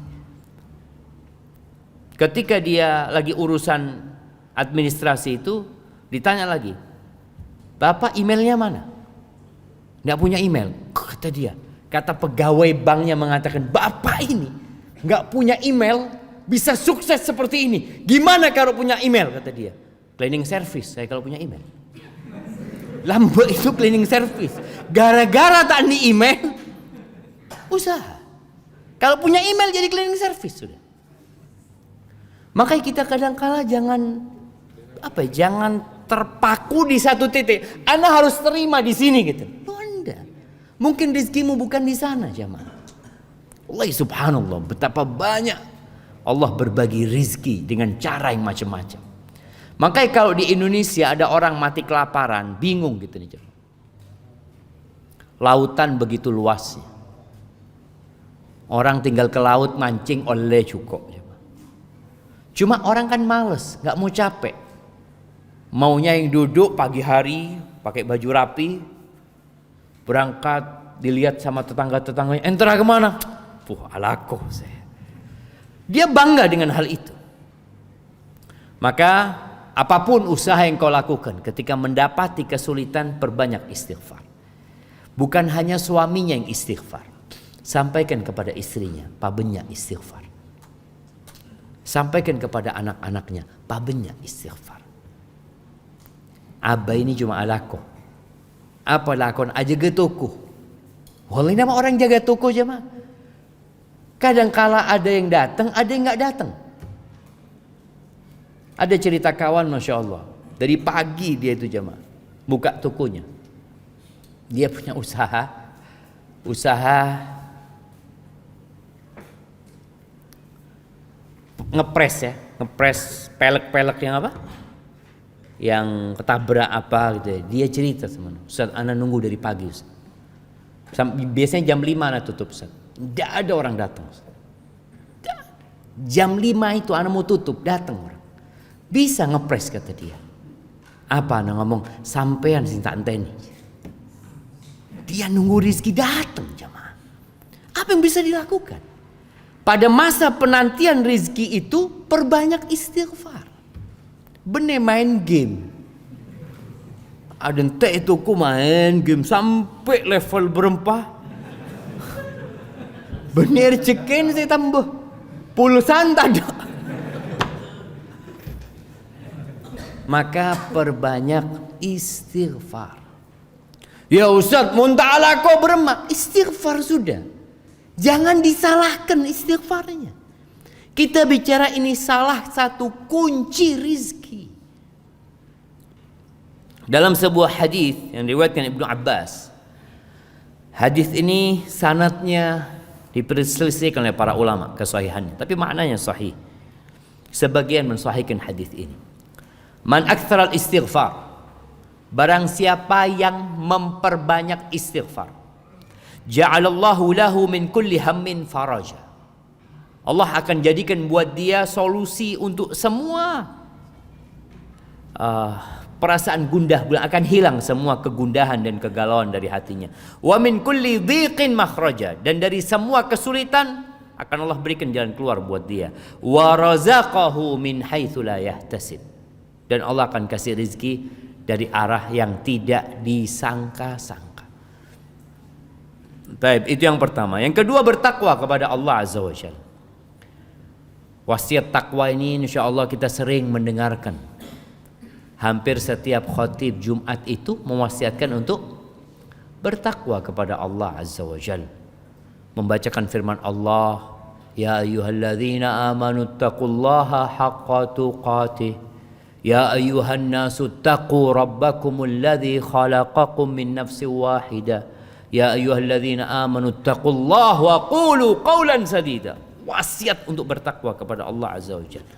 Ketika dia lagi urusan administrasi itu, ditanya lagi, Bapak emailnya mana? Nggak punya email. Kata dia, kata pegawai banknya mengatakan, Bapak ini nggak punya email bisa sukses seperti ini. Gimana kalau punya email? Kata dia, cleaning service saya kalau punya email. Lambe itu cleaning service. Gara-gara tak di email, usaha. Kalau punya email jadi cleaning service sudah. Makanya kita kadang-kala jangan terpaku di satu titik. Anda harus terima di sini gitu. Loh Anda, mungkin rezekimu bukan di sana jemaah. Allah subhanallah, betapa banyak Allah berbagi rezeki dengan cara yang macam-macam. Makanya kalau di Indonesia ada orang mati kelaparan, bingung gitu nih. Lautan begitu luasnya. Orang tinggal ke laut mancing oleh cukup. Cuma orang kan males, nggak mau capek. Maunya yang duduk pagi hari, pakai baju rapi, berangkat, dilihat sama tetangga-tetangganya, entera kemana? Alako saya. Dia bangga dengan hal itu. Maka apapun usaha yang kau lakukan, ketika mendapati kesulitan, perbanyak istighfar. Bukan hanya suaminya yang istighfar, sampaikan kepada istrinya, pabennya istighfar. Sampaikan kepada anak-anaknya, pabennya istighfar. Abah ini cuma alako. Apa lakon aja ke toko. Wallahi nama orang jaga toko jemaah. Kadang kala ada yang datang, ada yang nggak datang. Ada cerita kawan, masya Allah, dari pagi dia itu jemaah buka tokonya. Dia punya usaha ngepres pelek-pelek yang apa? Yang ketabrak apa gitu ya. Dia cerita sama Ustaz, ana nunggu dari pagi Ustaz. Biasanya jam 5 ana tutup Ustaz. Tidak ada orang datang Ustaz. Jam 5 itu ana mau tutup, datang orang. Bisa ngepres kata dia. Apa ana ngomong, sampean sing tak enteni. Dia nunggu rezeki datang jemaah. Apa yang bisa dilakukan? Pada masa penantian rezeki itu perbanyak istighfar. Bener main game. Ada ente itu ku main game sampai level berempah. Bener cekin saya tambah. Pulsan tak ada. Maka perbanyak istighfar. Ya Ustaz, munta'ala kau beremak. Istighfar sudah. Jangan disalahkan istighfarnya. Kita bicara ini salah satu kunci rizki. Dalam sebuah hadis yang diriwayatkan Ibnu Abbas. Hadis ini sanadnya diperselisihkan oleh para ulama kesahihannya, tapi maknanya sahih. Sebagian mensahihkan hadis ini. Man aktsaral istighfar. Barang siapa yang memperbanyak istighfar, ja'alallahu lahu min kulli hammin faraja. Allah akan jadikan buat dia solusi untuk semua perasaan gundah, akan hilang semua kegundahan dan kegalauan dari hatinya. Wa min kulli dhiqin makhraja, dan dari semua kesulitan akan Allah berikan jalan keluar buat dia. Wa razaqahu min haitsu la yahtasib, dan Allah akan kasih rezeki dari arah yang tidak disangka-sangka. Baik, itu yang pertama. Yang kedua, bertakwa kepada Allah Azza wa Jalla. Wasiat takwa ini insya Allah kita sering mendengarkan. Hampir setiap khatib Jumat itu mewasiatkan untuk bertakwa kepada Allah Azza wa Jalla. Membacakan firman Allah, ya ayyuhalladzina amanu taqullaha haqqa tuqatih. Ya ayyuhan nasu taqu rabbakumul ladzi khalaqakum min nafsin wahidah. Ya ayyuhalladzina amanu taqullaha wa qulu qawlan sadida. Wasiat untuk bertakwa kepada Allah Azza wa Jalla.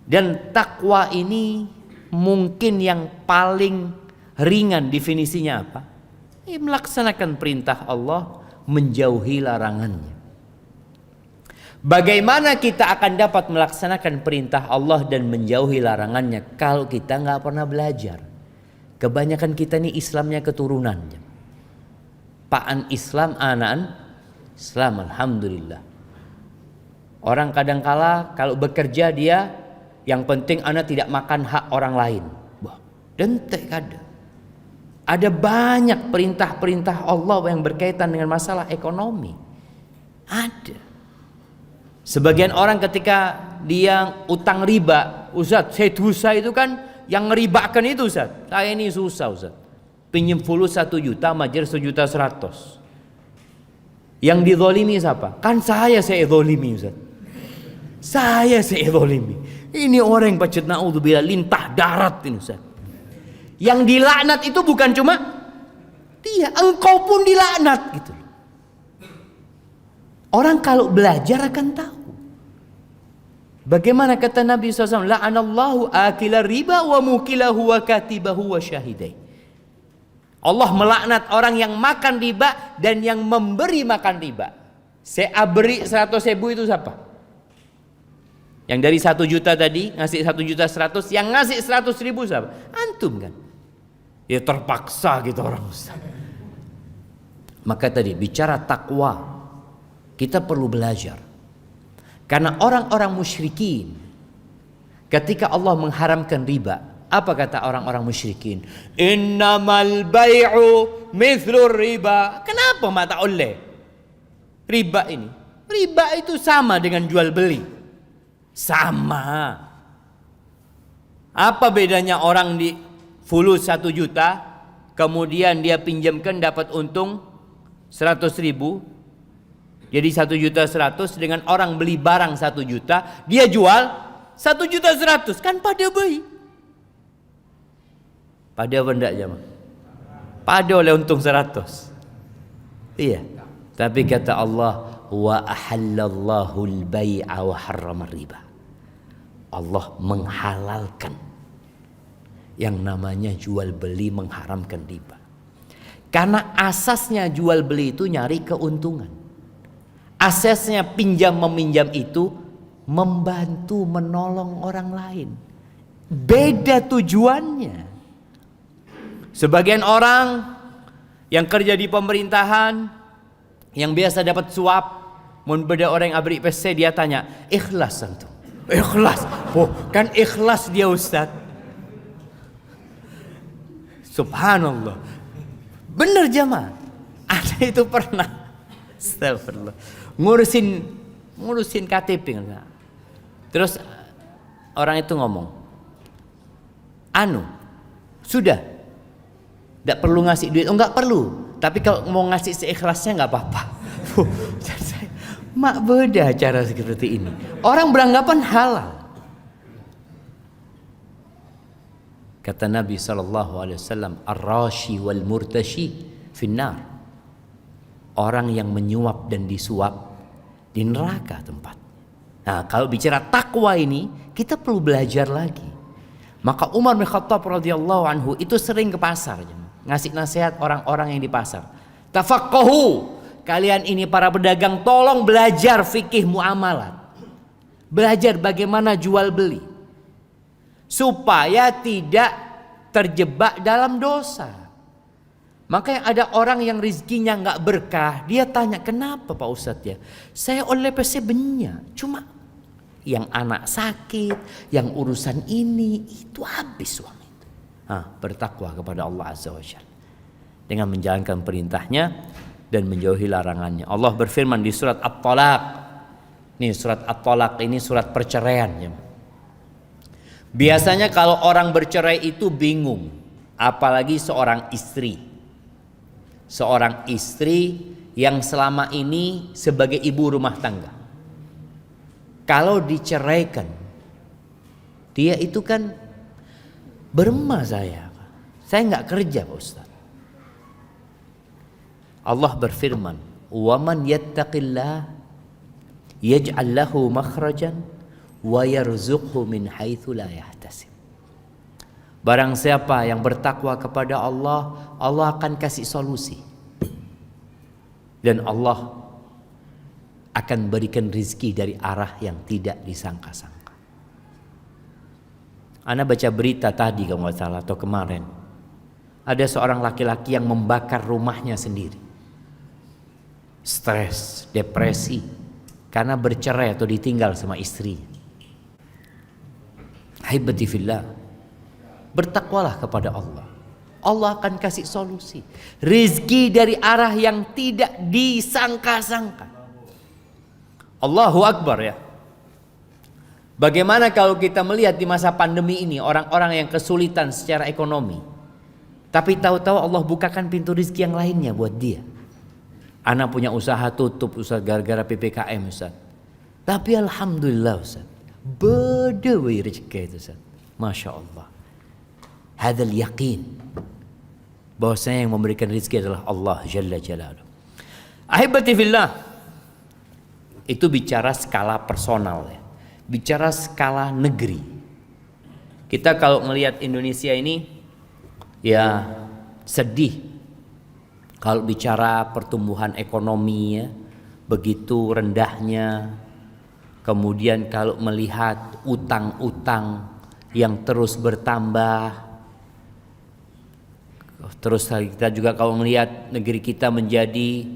Dan takwa ini mungkin yang paling ringan definisinya apa? Melaksanakan perintah Allah, menjauhi larangannya. Bagaimana kita akan dapat melaksanakan perintah Allah dan menjauhi larangannya kalau kita nggak pernah belajar? Kebanyakan kita ini Islamnya keturunan. Paan Islam, anaan Islam, alhamdulillah. Orang kadangkala kalau bekerja dia yang penting anak tidak makan hak orang lain. Wah, dentek ada. Ada banyak perintah-perintah Allah yang berkaitan dengan masalah ekonomi. Ada. Sebagian orang ketika dia utang riba, Ustaz, saya dosa itu kan yang ngeribakan itu Ustaz. Saya ini susah Ustaz. Pinjam full 1 juta, majer 1.100.000. Yang dizolimi siapa? Kan saya zolimi Ustaz. Saya zolimi. Ini orang yang pacet naudzubillah lintah darat ini Ustaz. Yang dilaknat itu bukan cuma dia, engkau pun dilaknat gitu. Orang kalau belajar akan tahu. Bagaimana kata Nabi SAW, la'anallahu akila riba wa mukilahu wa katibahu wa syahidai. Allah melaknat orang yang makan riba dan yang memberi makan riba. Saya beri 100.000 itu siapa? Yang dari 1 juta tadi ngasih 1.100.000, yang ngasih 100.000 siapa? Antum kan? Ya terpaksa gitu orang Ustaz. Maka tadi bicara takwa, kita perlu belajar. Karena orang-orang musyrikin ketika Allah mengharamkan riba, apa kata orang-orang musyrikin? Innamal bai'u mithlur riba. Kenapa mata oleh riba ini? Riba itu sama dengan jual beli. Sama. Apa bedanya orang fulus 1 juta, kemudian dia pinjamkan dapat untung 100.000, jadi 1.100.000 dengan orang beli barang 1 juta, dia jual 1.100.000, kan pada baik. Pada apa enggak jemaah? Pada oleh untung 100. Iya. Tapi kata Allah, wa ahallallahu al-bai'a wa harrama riba. Allah menghalalkan yang namanya jual beli, mengharamkan riba. Karena asasnya jual beli itu nyari keuntungan. Asasnya pinjam meminjam itu membantu menolong orang lain. Beda tujuannya. Sebagian orang yang kerja di pemerintahan, yang biasa dapat suap, mun beda orang yang abri PC, dia tanya, ikhlas antum? Ikhlas? Oh, kan ikhlas dia Ustaz. Subhanallah. Bener jamaah. Ada itu pernah. Astagfirullah. Ngurusin KTP. Terus orang itu ngomong, sudah. Tidak perlu ngasih duit. Oh, enggak perlu. Tapi kalau mau ngasih seikhlasnya enggak apa-apa. Mak beda cara seperti ini. Orang beranggapan halal. Kata Nabi SAW, ar-rashi wal murtashi finnar. Orang yang menyuap dan disuap di neraka tempat. Nah, kalau bicara takwa ini, kita perlu belajar lagi. Maka Umar bin Khattab radhiyallahu anhu itu sering ke pasar, ngasih nasihat orang-orang yang di pasar. Tafaqahu, kalian ini para pedagang tolong belajar fikih muamalat. Belajar bagaimana jual beli. Supaya tidak terjebak dalam dosa. Makanya ada orang yang rezekinya nggak berkah, dia tanya, kenapa Pak Ustadz ya? Saya oleh PC banyak, cuma yang anak sakit, yang urusan ini, itu habis uang. Bertakwa kepada Allah Azza wa Jalla dengan menjalankan perintahnya dan menjauhi larangannya. Allah berfirman di surat At-Talaq. Nih surat At-Talaq ini surat perceraian ya. Biasanya kalau orang bercerai itu bingung, apalagi seorang istri. Seorang istri yang selama ini sebagai ibu rumah tangga. Kalau diceraikan, dia itu kan beremah saya nggak kerja Pak Ustaz. Allah berfirman, "Waman yattaqillah yaj'al lahu makhrajan wa yarzuqhu min haitsu la yahtasib." Barang siapa yang bertakwa kepada Allah, Allah akan kasih solusi. Dan Allah akan berikan rizki dari arah yang tidak disangka-sangka. Ana baca berita tadi kalau nggak salah atau kemarin, ada seorang laki-laki yang membakar rumahnya sendiri, stres, depresi karena bercerai atau ditinggal sama istrinya. Haibati fillah, bertakwalah kepada Allah. Allah akan kasih solusi, rizki dari arah yang tidak disangka-sangka. Allahu Akbar ya. Bagaimana kalau kita melihat di masa pandemi ini orang-orang yang kesulitan secara ekonomi, tapi tahu-tahu Allah bukakan pintu rezeki yang lainnya buat dia. Anak punya usaha tutup Ustaz gara-gara PPKM Ustaz. Tapi alhamdulillah Ustaz, beda rezeki itu Ustaz. Masya Allah. Hadzal yaqin bahwasanya yang memberikan rezeki adalah Allah Jalla Jalaluhu. Ahibati fillah, itu bicara skala personal ya. Bicara skala negeri. Kita kalau melihat Indonesia ini ya sedih kalau bicara pertumbuhan ekonomi ya, begitu rendahnya. Kemudian kalau melihat utang-utang yang terus bertambah, terus kita juga kalau melihat negeri kita menjadi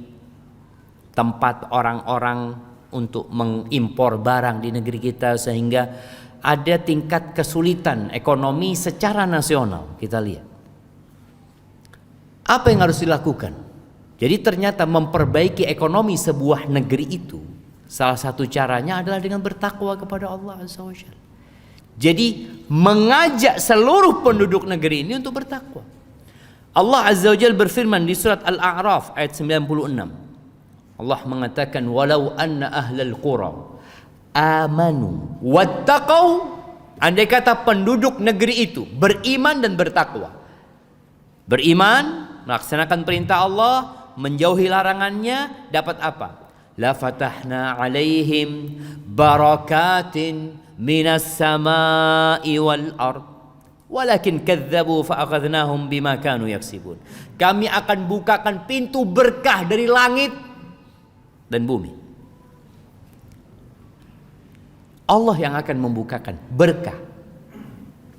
tempat orang-orang untuk mengimpor barang di negeri kita, sehingga ada tingkat kesulitan ekonomi secara nasional. Kita lihat apa yang harus dilakukan. Jadi ternyata memperbaiki ekonomi sebuah negeri itu salah satu caranya adalah dengan bertakwa kepada Allah Azza wa Jalla. Jadi mengajak seluruh penduduk negeri ini untuk bertakwa. Allah Azza wa Jalla berfirman di surat Al-A'raf ayat 96. Allah mengatakan walau anna ahlal qura amanu wattaqau, andai kata penduduk negeri itu beriman dan bertakwa. Beriman, melaksanakan perintah Allah, menjauhi larangannya, dapat apa? La fatahna alaihim barakatin minas samai wal ard walakin kadzabu fa akhadnahum bima kanu yaksibun. Kami akan bukakan pintu berkah dari langit dan bumi. Allah yang akan membukakan berkah.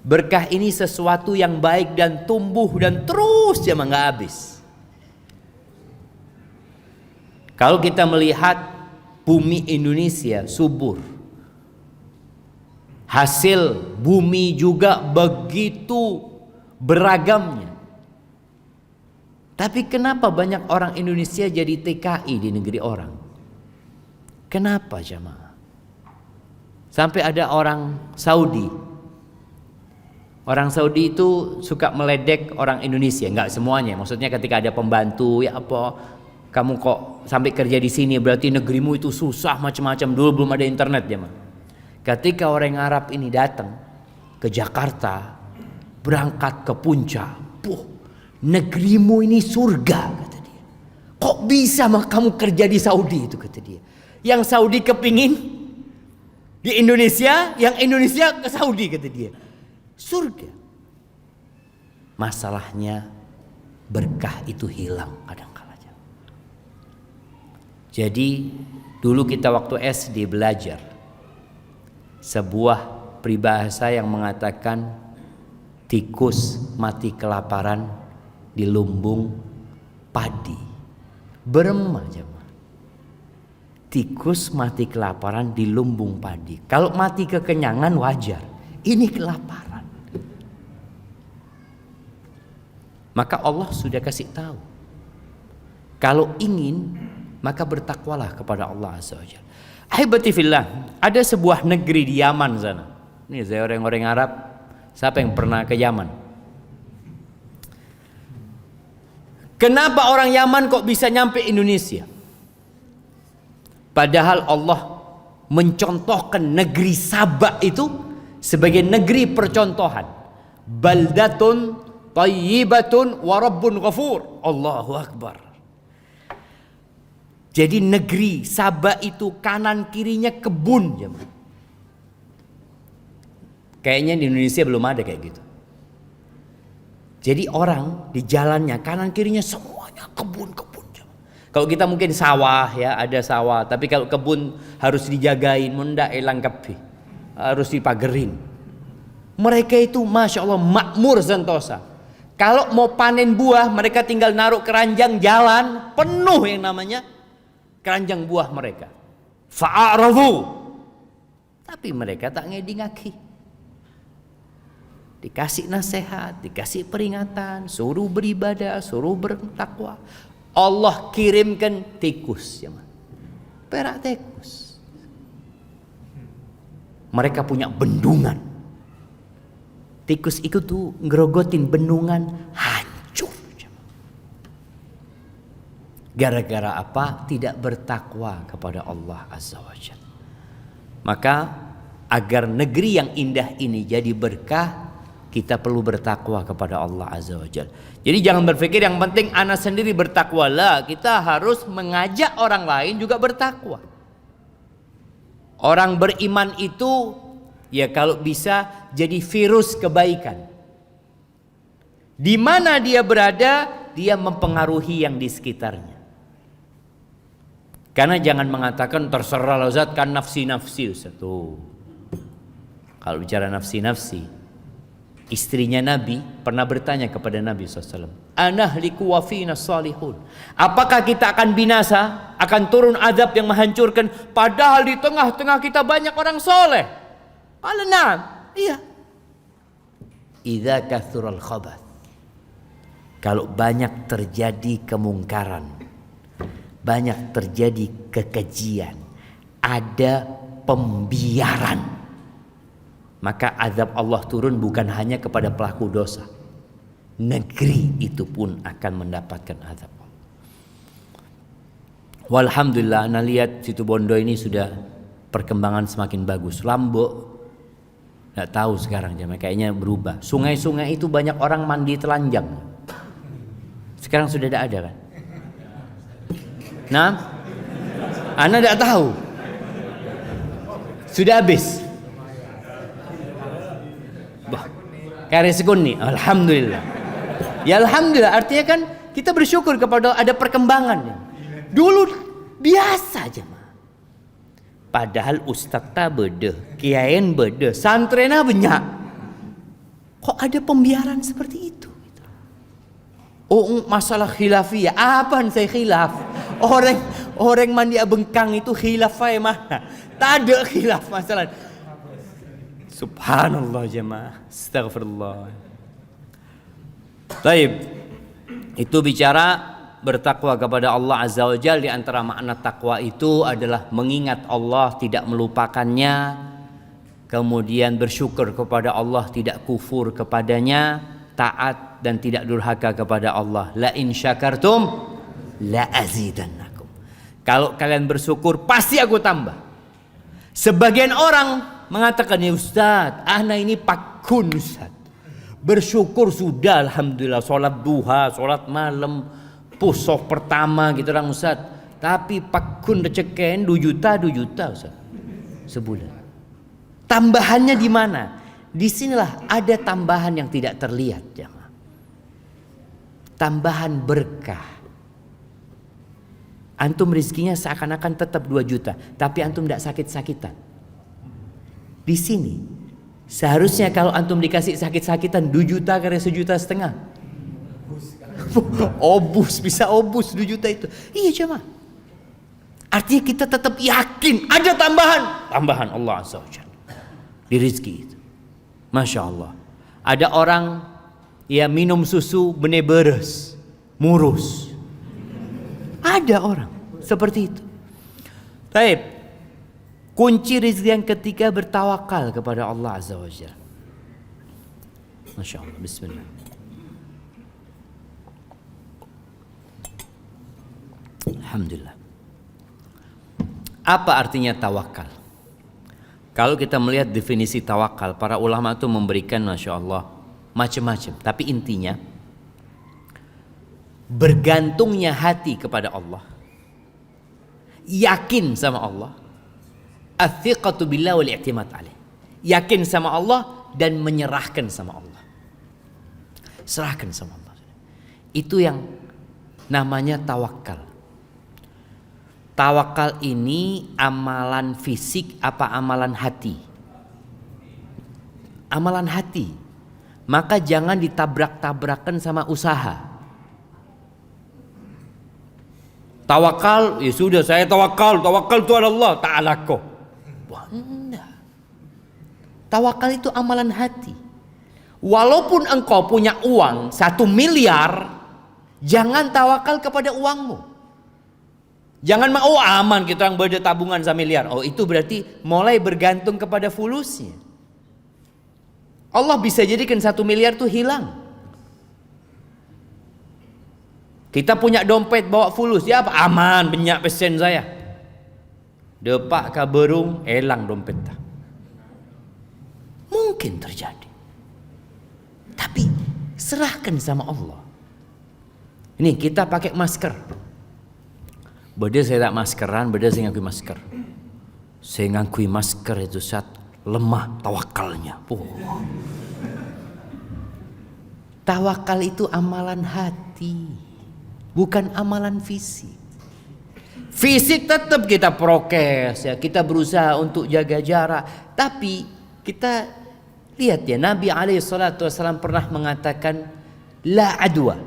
Berkah ini sesuatu yang baik dan tumbuh dan terus ya nggak habis. Kalau kita melihat bumi Indonesia subur, hasil bumi juga begitu beragamnya. Tapi kenapa banyak orang Indonesia jadi TKI di negeri orang? Kenapa jamaah? Sampai ada orang Saudi. Orang Saudi itu suka meledek orang Indonesia, nggak semuanya. Maksudnya ketika ada pembantu, ya apa, kamu kok sampai kerja di sini berarti negerimu itu susah macam-macam. Dulu belum ada internet jamaah. Ketika orang Arab ini datang ke Jakarta, berangkat ke puncak, negerimu ini surga, kata dia. Kok bisa kamu kerja di Saudi itu, kata dia. Yang Saudi kepingin di Indonesia, yang Indonesia ke Saudi, kata dia. Surga. Masalahnya berkah itu hilang kadang-kala. Jadi dulu kita waktu SD belajar sebuah peribahasa yang mengatakan tikus mati kelaparan di lumbung padi. Beremah jemaah. Tikus mati kelaparan di lumbung padi. Kalau mati kekenyangan wajar. Ini kelaparan. Maka Allah sudah kasih tahu. Kalau ingin maka bertakwalah kepada Allah Azza wa Jalla. Ahibati fillah, ada sebuah negeri di Yaman sana. Ini saya orang-orang Arab. Siapa yang pernah ke Yaman? Kenapa orang Yaman kok bisa nyampe Indonesia? Padahal Allah mencontohkan negeri Sabah itu sebagai negeri percontohan. Baldatun tayyibatun wa rabbun ghafur. Allahu Akbar. Jadi negeri Sabah itu kanan kirinya kebun. Kayaknya di Indonesia belum ada kayak gitu. Jadi orang di jalannya kanan kirinya semuanya kebun-kebun. Kalau kita mungkin sawah ya, ada sawah. Tapi kalau kebun harus dijagain, munda elang kepi, harus dipagerin. Mereka itu masya Allah makmur sentosa. Kalau mau panen buah, mereka tinggal naruh keranjang jalan penuh yang namanya keranjang buah mereka. Fa'arafu. Tapi mereka tak ngedi-ngaki. Dikasih nasihat, dikasih peringatan, suruh beribadah, suruh bertakwa. Allah kirimkan tikus, ya, perak tikus. Mereka punya bendungan. Tikus itu tuh ngerogotin bendungan hancur. Gara-gara apa? Tidak bertakwa kepada Allah Azza wa Jalla. Maka agar negeri yang indah ini jadi berkah, kita perlu bertakwa kepada Allah Azza wa Jalla. Jadi jangan berpikir yang penting anak sendiri bertakwa lah. Kita harus mengajak orang lain juga bertakwa. Orang beriman itu ya kalau bisa jadi virus kebaikan. Di mana dia berada, dia mempengaruhi yang di sekitarnya. Karena jangan mengatakan terserah Ustaz kan nafsi-nafsi Ustaz. Tuh. Kalau bicara nafsi-nafsi, istrinya Nabi pernah bertanya kepada Nabi SAW, anahliku wa fina salihun. Apakah kita akan binasa, akan turun azab yang menghancurkan, padahal di tengah-tengah kita banyak orang soleh? Qala na'am, iya. Idza kathural khabath, kalau banyak terjadi kemungkaran, banyak terjadi kekejian, ada pembiaran. maka azab Allah turun bukan hanya kepada pelaku dosa, negeri itu pun akan mendapatkan azab Allah. Walhamdulillah, anda lihat situ Bondo ini sudah perkembangan semakin bagus. Lombok nggak tahu sekarang jemaah, kayaknya berubah. Sungai-sungai itu banyak orang mandi telanjang. Sekarang sudah tidak ada kan? Nah, anda tidak tahu. Sudah habis. Karya sekun nih, alhamdulillah. Ya alhamdulillah, artinya kan kita bersyukur kepada ada perkembangan. Dulu biasa aja mah. Padahal ustaz tak beda, kiain beda, santrena banyak. Kok ada pembiaran seperti itu? Oh, masalah khilafiyah, apaan saya khilaf? Orang mandi abengkang itu khilaf aja mana? Tak ada khilaf masalah. Subhanallah jemaah, astagfirullah. Baik, itu bicara bertakwa kepada Allah Azza wa Jalla. Di antara makna takwa itu adalah mengingat Allah, tidak melupakannya, kemudian bersyukur kepada Allah, tidak kufur kepadanya, taat dan tidak durhaka kepada Allah. La in syakartum la azidannakum. Kalau kalian bersyukur pasti aku tambah. Sebagian orang mengatakan, ya Ustaz, ana ini pakun Ustaz. Bersyukur sudah alhamdulillah, sholat duha, sholat malam, pusok pertama gitu orang Ustaz. Tapi pakun receken 2 juta Ustaz sebulan. Tambahannya di mana? Disinilah ada tambahan yang tidak terlihat jemaah. Tambahan berkah. Antum rizkinya seakan-akan tetap 2 juta, tapi antum tidak sakit-sakitan. Di sini seharusnya kalau antum dikasih sakit-sakitan 2 juta karena 1,5 juta. Obus, bisa obus 2 juta itu. Iya jemaah. Artinya kita tetap yakin ada tambahan Allah Azza wa Jalla di rezeki itu. Masya Allah. Ada orang ya minum susu benih beres, murus. Ada orang seperti itu. Baik. Kunci rezeki yang ketiga bertawakal kepada Allah Azza wa Jalla. Masya Allah. Bismillah. Alhamdulillah. Apa artinya tawakal? Kalau kita melihat definisi tawakal, para ulama itu memberikan Masya Allah macam-macam. Tapi intinya bergantungnya hati kepada Allah, yakin sama Allah, athiqatu billah wal i'timad alaih, yakin sama Allah dan menyerahkan sama Allah, serahkan sama Allah. Itu yang namanya tawakal. Tawakal ini amalan fisik apa amalan hati? Amalan hati. Maka jangan ditabrak-tabrakan sama usaha. Tawakal, ya sudah saya tawakal itu ada Allah Ta'ala kok. Wah, enggak. Tawakal itu amalan hati. Walaupun engkau punya uang 1 miliar, jangan tawakal kepada uangmu. Jangan mau aman kita yang beda tabungan 1 miliar. Oh, itu berarti mulai bergantung kepada fulusnya. Allah bisa jadikan 1 miliar itu hilang. Kita punya dompet bawa fulus, ya apa? Aman, banyak pesen saya. Depak ka berung, elang dompet tak. Mungkin terjadi. Tapi serahkan sama Allah. Ini kita pakai masker. Beda saya tak maskeran, beda saya ngakui masker. Saya ngakui masker itu saat lemah tawakalnya. Tawakal itu amalan hati, bukan amalan fisik. Fisik tetap kita prokes ya, kita berusaha untuk jaga jarak. Tapi kita lihat ya, Nabi SAW pernah mengatakan la adwa.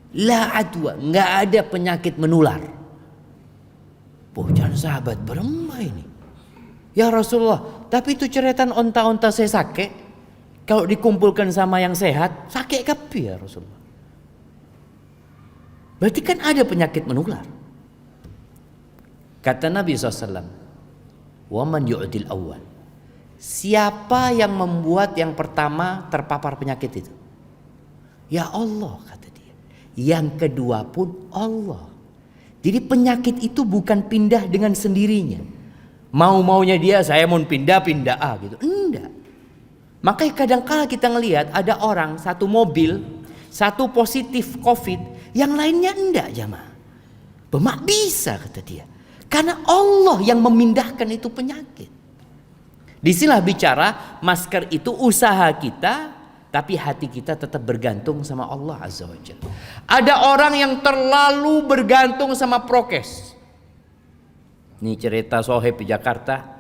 La adwa, nggak ada penyakit menular. Jangan sahabat beremah ini. Ya Rasulullah, tapi itu ceretan onta-onta saya sakit. Kalau dikumpulkan sama yang sehat, sakit kapi ya Rasulullah. Berarti kan ada penyakit menular. Kata Nabi SAW, "Wa man yu'dil awal Siapa yang membuat yang pertama terpapar penyakit itu? Ya Allah, kata dia. Yang kedua pun Allah. Jadi penyakit itu bukan pindah dengan sendirinya. Mau-maunya dia, saya mau pindah gitu. Enggak. Makanya kadang-kala kita ngelihat ada orang satu mobil, satu positif COVID, yang lainnya enggak, jamaah. Bemak bisa, kata dia. Karena Allah yang memindahkan itu penyakit. Disinilah bicara masker itu usaha kita, tapi hati kita tetap bergantung sama Allah Azza wa Jalla. Ada orang yang terlalu bergantung sama prokes. Ini cerita Sohib di Jakarta.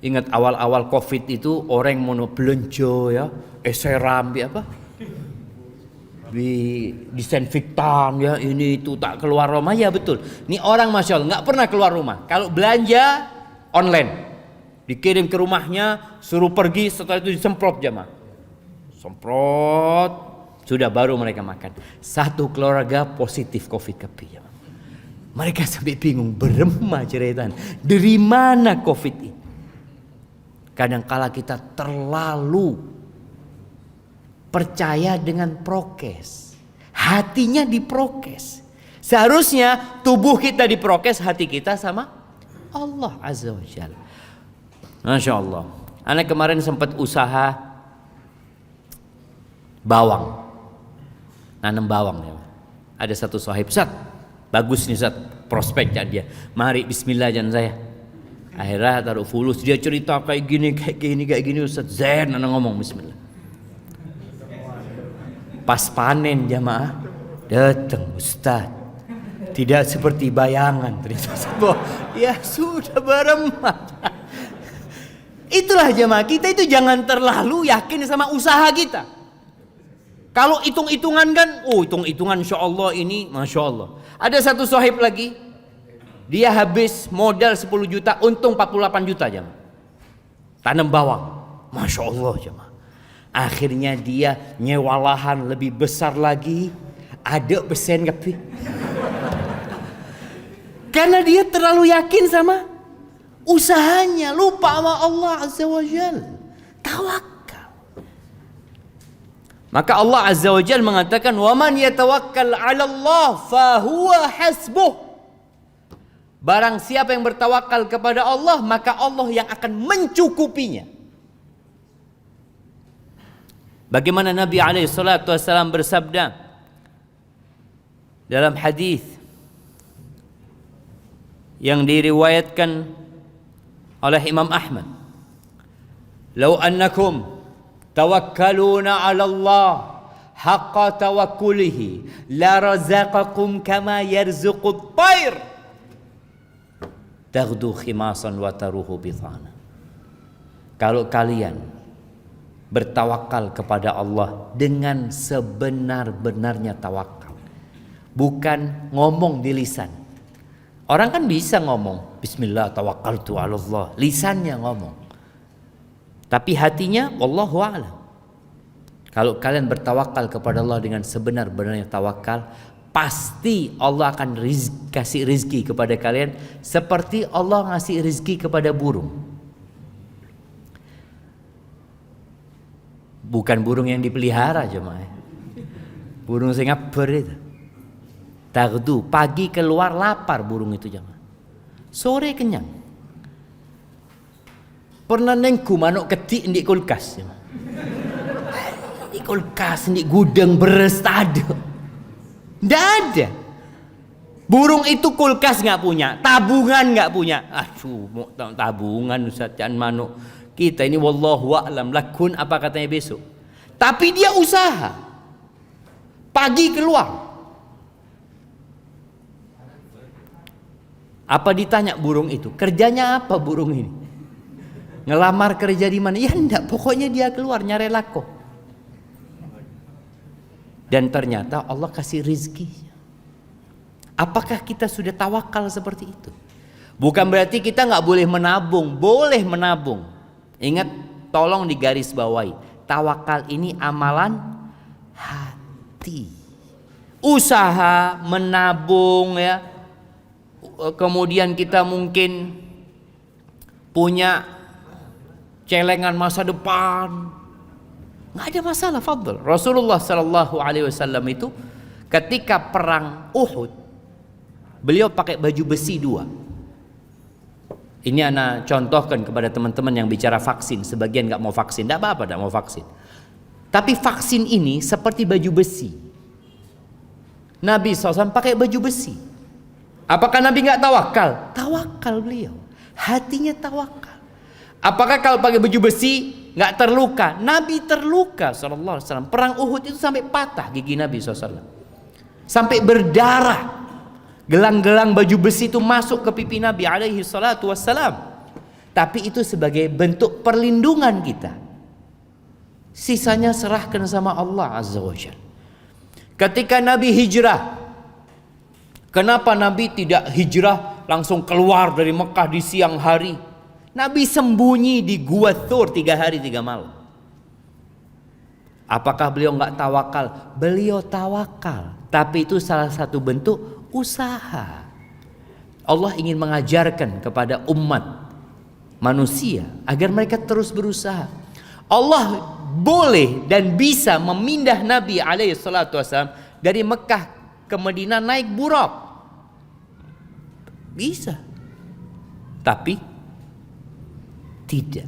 Ingat awal-awal COVID itu orang mau belanja ya, seram apa? Disinfektan ya, ini itu tak keluar rumah, ya betul. Ini orang masya Allah nggak pernah keluar rumah. Kalau belanja online, dikirim ke rumahnya, suruh pergi, setelah itu disemprot jamaah. Semprot, sudah baru mereka makan. Satu keluarga positif COVID ya. Mereka sampai bingung, beremah ceritanya. Dari mana COVID ini? Kadangkala kita terlalu percaya dengan prokes, hatinya diprokes. Seharusnya tubuh kita diprokes, hati kita sama Allah Azza wa Jalla. Masya Allah. Anak kemarin sempat usaha bawang, nanam bawang ya. Ada satu sahib, Ustaz, bagus nih Ustaz, prospeknya dia. Mari Bismillah jangan saya. Akhirnya taruh fulus, dia cerita kayak gini Ustaz. Zen anak ngomong Bismillah. Pas panen jamaah, datang Ustaz, tidak seperti bayangan ternyata. Ya sudah beremah. Itulah jamaah, kita itu jangan terlalu yakin sama usaha kita. Kalau hitung-hitungan kan, hitung-hitungan insya Allah ini Masya Allah. Ada satu sahib lagi, dia habis modal 10 juta, untung 48 juta jamaah. Tanam bawang, Masya Allah jamaah. Akhirnya dia nyewa lahan lebih besar lagi, ada pesen kapi. Karena dia terlalu yakin sama usahanya, lupa sama Allah Azza wa Jalla. Tawakal. Maka Allah Azza wa Jalla mengatakan, "Wa man yatawakkal 'ala Allah fa huwa hasbuh." Barang siapa yang bertawakal kepada Allah, maka Allah yang akan mencukupinya. Bagaimana Nabi SAW bersabda dalam hadis yang diriwayatkan oleh Imam Ahmad, "Lau annakum tawakkaluna 'ala Allah haqqa tawakkulihi la razaqakum kama yarzuqut tayr taghdu khimasan wa taruhu bitana." Kalau kalian bertawakal kepada Allah dengan sebenar-benarnya tawakal, bukan ngomong di lisan. Orang kan bisa ngomong Bismillah tawakkaltu 'ala Allah, lisannya ngomong, tapi hatinya wallahu a'lam. Kalau kalian bertawakal kepada Allah dengan sebenar-benarnya tawakal, pasti Allah akan kasih rizki kepada kalian seperti Allah ngasih rizki kepada burung. Bukan burung yang dipelihara jemaah. Burung Singapura itu. Taghdu, pagi keluar lapar burung itu jemaah. Sore kenyang. Pernah nengku manuk ketik di kulkas jemaah. Di kulkas, di gudang beres tak ada. Nggak ada. Burung itu kulkas nggak punya, tabungan nggak punya. Aduh, mau tabungan Ustaz, jangan manuk. Kita ini wallahu a'lam lakun apa katanya besok. Tapi dia usaha. Pagi keluar. Apa ditanya burung itu? Kerjanya apa burung ini? Ngelamar kerja di mana? Ya enggak, pokoknya dia keluar nyari lako. Dan ternyata Allah kasih rizki. Apakah kita sudah tawakal seperti itu? Bukan berarti kita nggak boleh menabung, boleh menabung. Ingat, tolong digaris bawahi, tawakal ini amalan hati. Usaha menabung ya. Kemudian kita mungkin punya celengan masa depan. Nggak ada masalah, fadl. Rasulullah sallallahu alaihi wasallam itu ketika perang Uhud, beliau pakai baju besi 2. Ini ana contohkan kepada teman-teman yang bicara vaksin. Sebagian nggak mau vaksin, nggak apa-apa, nggak mau vaksin. Tapi vaksin ini seperti baju besi. Nabi SAW pakai baju besi. Apakah Nabi nggak tawakal? Tawakal beliau. Hatinya tawakal. Apakah kalau pakai baju besi nggak terluka? Nabi terluka SAW. Perang Uhud itu sampai patah gigi Nabi SAW. Sampai berdarah. Gelang-gelang baju besi itu masuk ke pipi Nabi alaihi salatu wassalam. Tapi itu sebagai bentuk perlindungan kita. Sisanya serahkan sama Allah azza wa jalla. Ketika Nabi hijrah, kenapa Nabi tidak hijrah langsung keluar dari Mekah di siang hari? Nabi sembunyi di Gua Thur 3 hari 3 malam. Apakah beliau nggak tawakal? Beliau tawakal. Tapi itu salah satu bentuk usaha. Allah ingin mengajarkan kepada umat manusia agar mereka terus berusaha. Allah boleh dan bisa memindah Nabi alaihi salatu wasallam dari Mekah ke Madinah naik buraq. Bisa. Tapi tidak.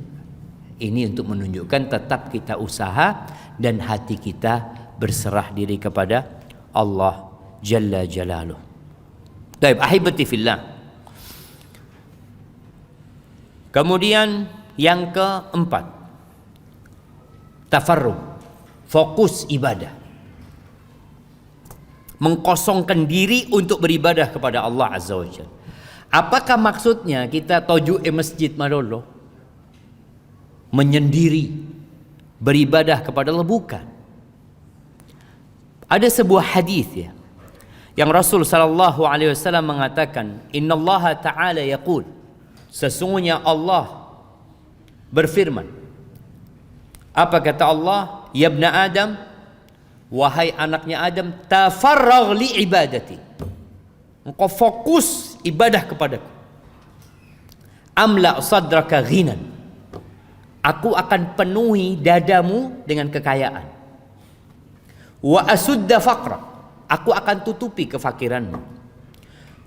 Ini untuk menunjukkan tetap kita usaha dan hati kita berserah diri kepada Allah Jalla Jalaluh. Baik, ahibati fillah. Kemudian yang keempat, tafarruq, fokus ibadah. Mengkosongkan diri untuk beribadah kepada Allah Azza wa Jalla. Apakah maksudnya kita toju masjid malolo? Menyendiri beribadah kepada Allah? Bukan. Ada sebuah hadis ya, yang Rasul sallallahu alaihi wasallam mengatakan, innallaha ta'ala yaqul, sesungguhnya Allah berfirman. Apa kata Allah? Ya ibna Adam, wahai anaknya Adam, tafarragh li ibadati. Engkau fokus ibadah kepadaku. Amla sadraka ghinan. Aku akan penuhi dadamu dengan kekayaan. Wa asudda faqra. Aku akan tutupi kefakiranmu.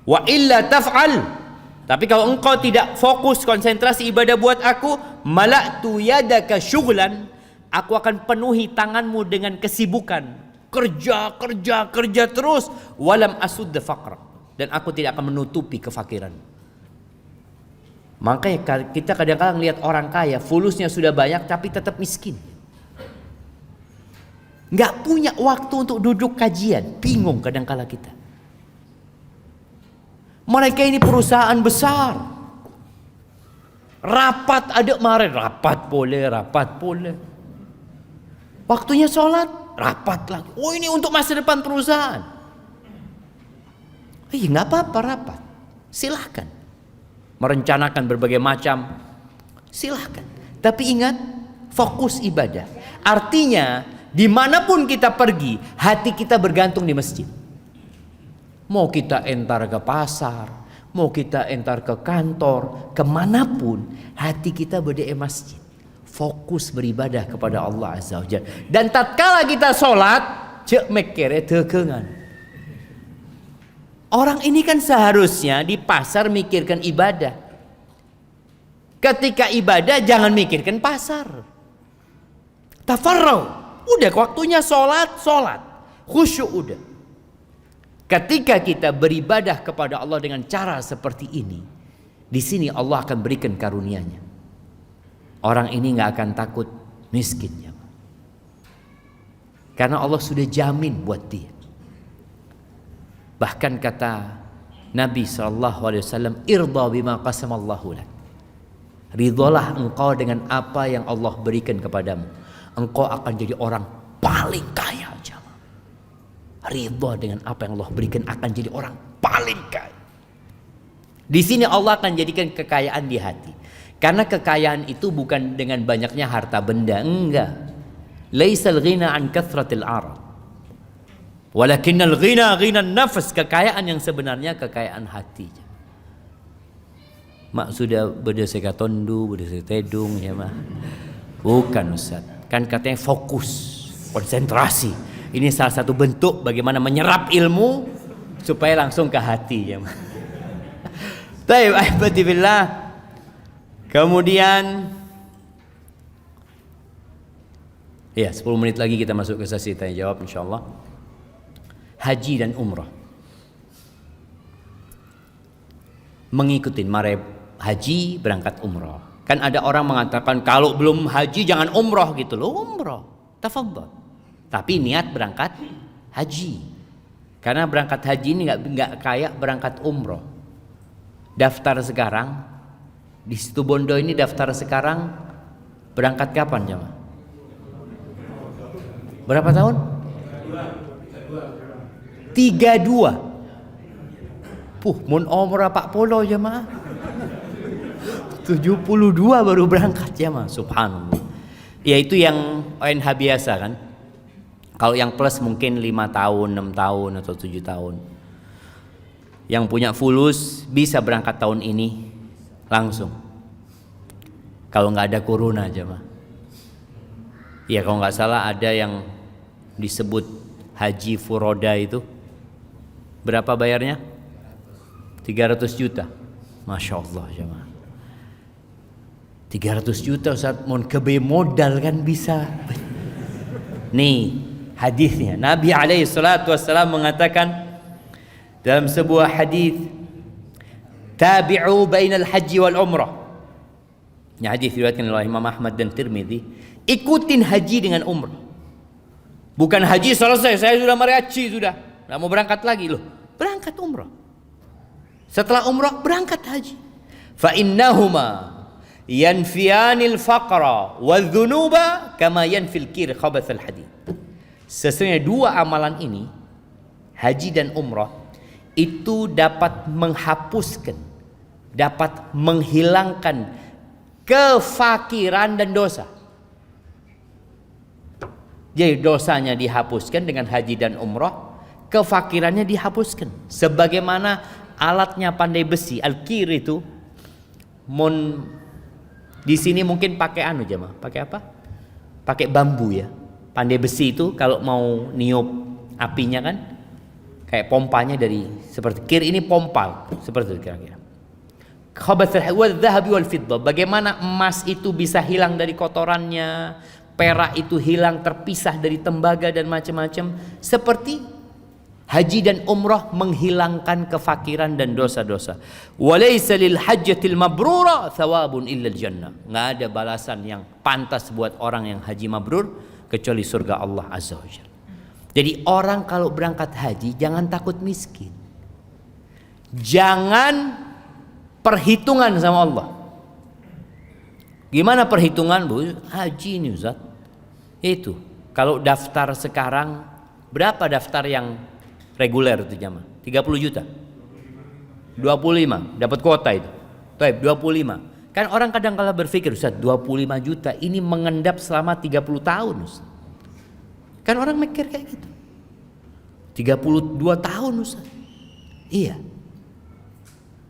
Wa illa taf'al. Tapi kalau engkau tidak fokus konsentrasi ibadah buat aku, mala'tu yadaka syughlan, aku akan penuhi tanganmu dengan kesibukan. Kerja terus. Walam asudda faqra. Dan aku tidak akan menutupi kefakiran. Makanya kita kadang-kadang lihat orang kaya, fulusnya sudah banyak tapi tetap miskin. Nggak punya waktu untuk duduk kajian. Bingung kadang-kala kita. Mereka ini perusahaan besar. Rapat ada kemarin, rapat boleh. Waktunya sholat, rapat lagi. Oh, ini untuk masa depan perusahaan. Nggak apa-apa rapat. Silahkan. Merencanakan berbagai macam. Silahkan. Tapi ingat, fokus ibadah. Artinya, dimanapun kita pergi, hati kita bergantung di masjid. Mau kita entar ke pasar, mau kita entar ke kantor, kemanapun, hati kita berada di masjid. Fokus beribadah kepada Allah Azza wa Jalla. Dan tatkala kita sholat, cek mekere tekengan. Orang ini kan seharusnya di pasar mikirkan ibadah. Ketika ibadah jangan mikirkan pasar. Tafarragh. Udah waktunya sholat. Khusyuk udah. Ketika kita beribadah kepada Allah dengan cara seperti ini, di sini Allah akan berikan karunia-Nya. Orang ini nggak akan takut miskinnya. Karena Allah sudah jamin buat dia. Bahkan kata Nabi SAW, irda bima qasamallahu lak. Ridhalah engkau dengan apa yang Allah berikan kepadamu. Engkau akan jadi orang paling kaya. Ridha dengan apa yang Allah berikan akan jadi orang paling kaya. Di sini Allah akan jadikan kekayaan di hati. Karena kekayaan itu bukan dengan banyaknya harta benda, enggak. Laisal ghina an kathratil arad. Walakinnal ghina ghinan nafs. Kekayaan yang sebenarnya kekayaan hati. Mak sudah berdasarkan tondu, berdasarkan tedung ya mak. Bukan Ustaz. Kan katanya fokus, konsentrasi. Ini salah satu bentuk bagaimana menyerap ilmu supaya langsung ke hati ya mak. Baik, ahibatibillah. Kemudian ya 10 menit lagi kita masuk ke sesi tanya jawab insyaallah. Haji dan umrah. Mengikuti mare haji berangkat umrah. Kan ada orang mengatakan kalau belum haji jangan umrah gitu loh. Umrah, tafadhol. Tapi niat berangkat haji. Karena berangkat haji ini nggak kayak berangkat umrah. Daftar sekarang di situ Bondo ini daftar sekarang berangkat kapan jemaah? Berapa tahun? 32. Mun umrah Pak Polo jemaah. 72 baru berangkat jemaah. Subhanallah. Ya itu yang ONH biasa kan. Kalau yang plus mungkin 5 tahun, 6 tahun atau 7 tahun. Yang punya fulus bisa berangkat tahun ini langsung. Kalau nggak ada corona jemaah. Ya kalau nggak salah ada yang disebut haji furoda itu. Berapa bayarnya? 300 juta. Masya Allah jemaah. 300 juta Ustaz, mau kebe modal kan bisa. Nih hadisnya. Nabi alaihi salatu wassalam mengatakan dalam sebuah hadis, tabi'u bainal haji wal umrah. Ini hadis diriwayatkan oleh Imam Ahmad dan Tirmidzi. Ikutin haji dengan umrah. Bukan haji selesai, saya sudah mariachi sudah. Nggak mau berangkat lagi loh. Berangkat umrah. Setelah umrah berangkat haji. Fa innahuma yanfiyanil faqra wadh-dhunuba kama yanfil kir khabathal hadid. Sesungguhnya dua amalan ini, haji dan umrah, itu dapat menghapuskan, dapat menghilangkan kefakiran dan dosa. Jadi dosanya dihapuskan dengan haji dan umrah, kefakirannya dihapuskan. Sebagaimana alatnya pandai besi, al-kir itu, di sini mungkin pakai anu jemaah, pakai apa? Pakai bambu ya. Pandai besi itu kalau mau niup apinya kan, kayak pompanya dari seperti kir ini pompa, seperti itu kira-kira. Khabathul wadh-dhahabi wal fiddah. Bagaimana emas itu bisa hilang dari kotorannya, perak itu hilang terpisah dari tembaga dan macam-macam. Seperti haji dan umrah menghilangkan kefakiran dan dosa-dosa. Walaysa lil hajjatil mabrura thawabun illa jannah. Enggak ada balasan yang pantas buat orang yang haji mabrur kecuali surga Allah Azza wa Jalla. Jadi orang kalau berangkat haji jangan takut miskin. Jangan perhitungan sama Allah. Gimana perhitungan Bu? Haji ini Ustaz. Itu. Kalau daftar sekarang berapa daftar yang reguler itu jamaah? 30 juta. 25 dapat kuota itu. Baik, 25. Kan orang kadang kala berpikir Ustaz 25 juta ini mengendap selama 30 tahun Ustaz. Kan orang mikir kayak gitu. 32 tahun Ustaz. Iya.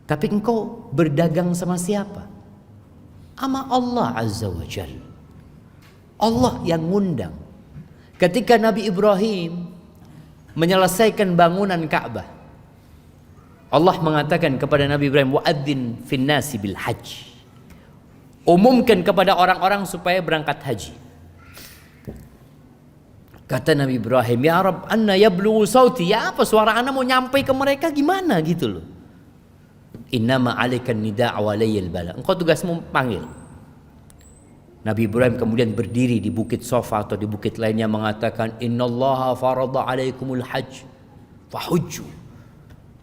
Tapi engkau berdagang sama siapa? Sama Allah Azza wa Jalla. Allah yang ngundang. Ketika Nabi Ibrahim menyelesaikan bangunan Ka'bah, Allah mengatakan kepada Nabi Ibrahim, wa'adzin fin nasi bil hajj. Umumkan kepada orang-orang supaya berangkat haji. Kata Nabi Ibrahim, ya Rabb, anna yablughu sauti. Ya apa suara anak mau nyampe ke mereka gimana gitu loh. Innama 'alaikan nida' wa layyal bala. Engkau tugasmu panggil. Nabi Ibrahim kemudian berdiri di bukit Safa atau di bukit lainnya mengatakan, innallaha farada 'alaikumul hajj fahujju.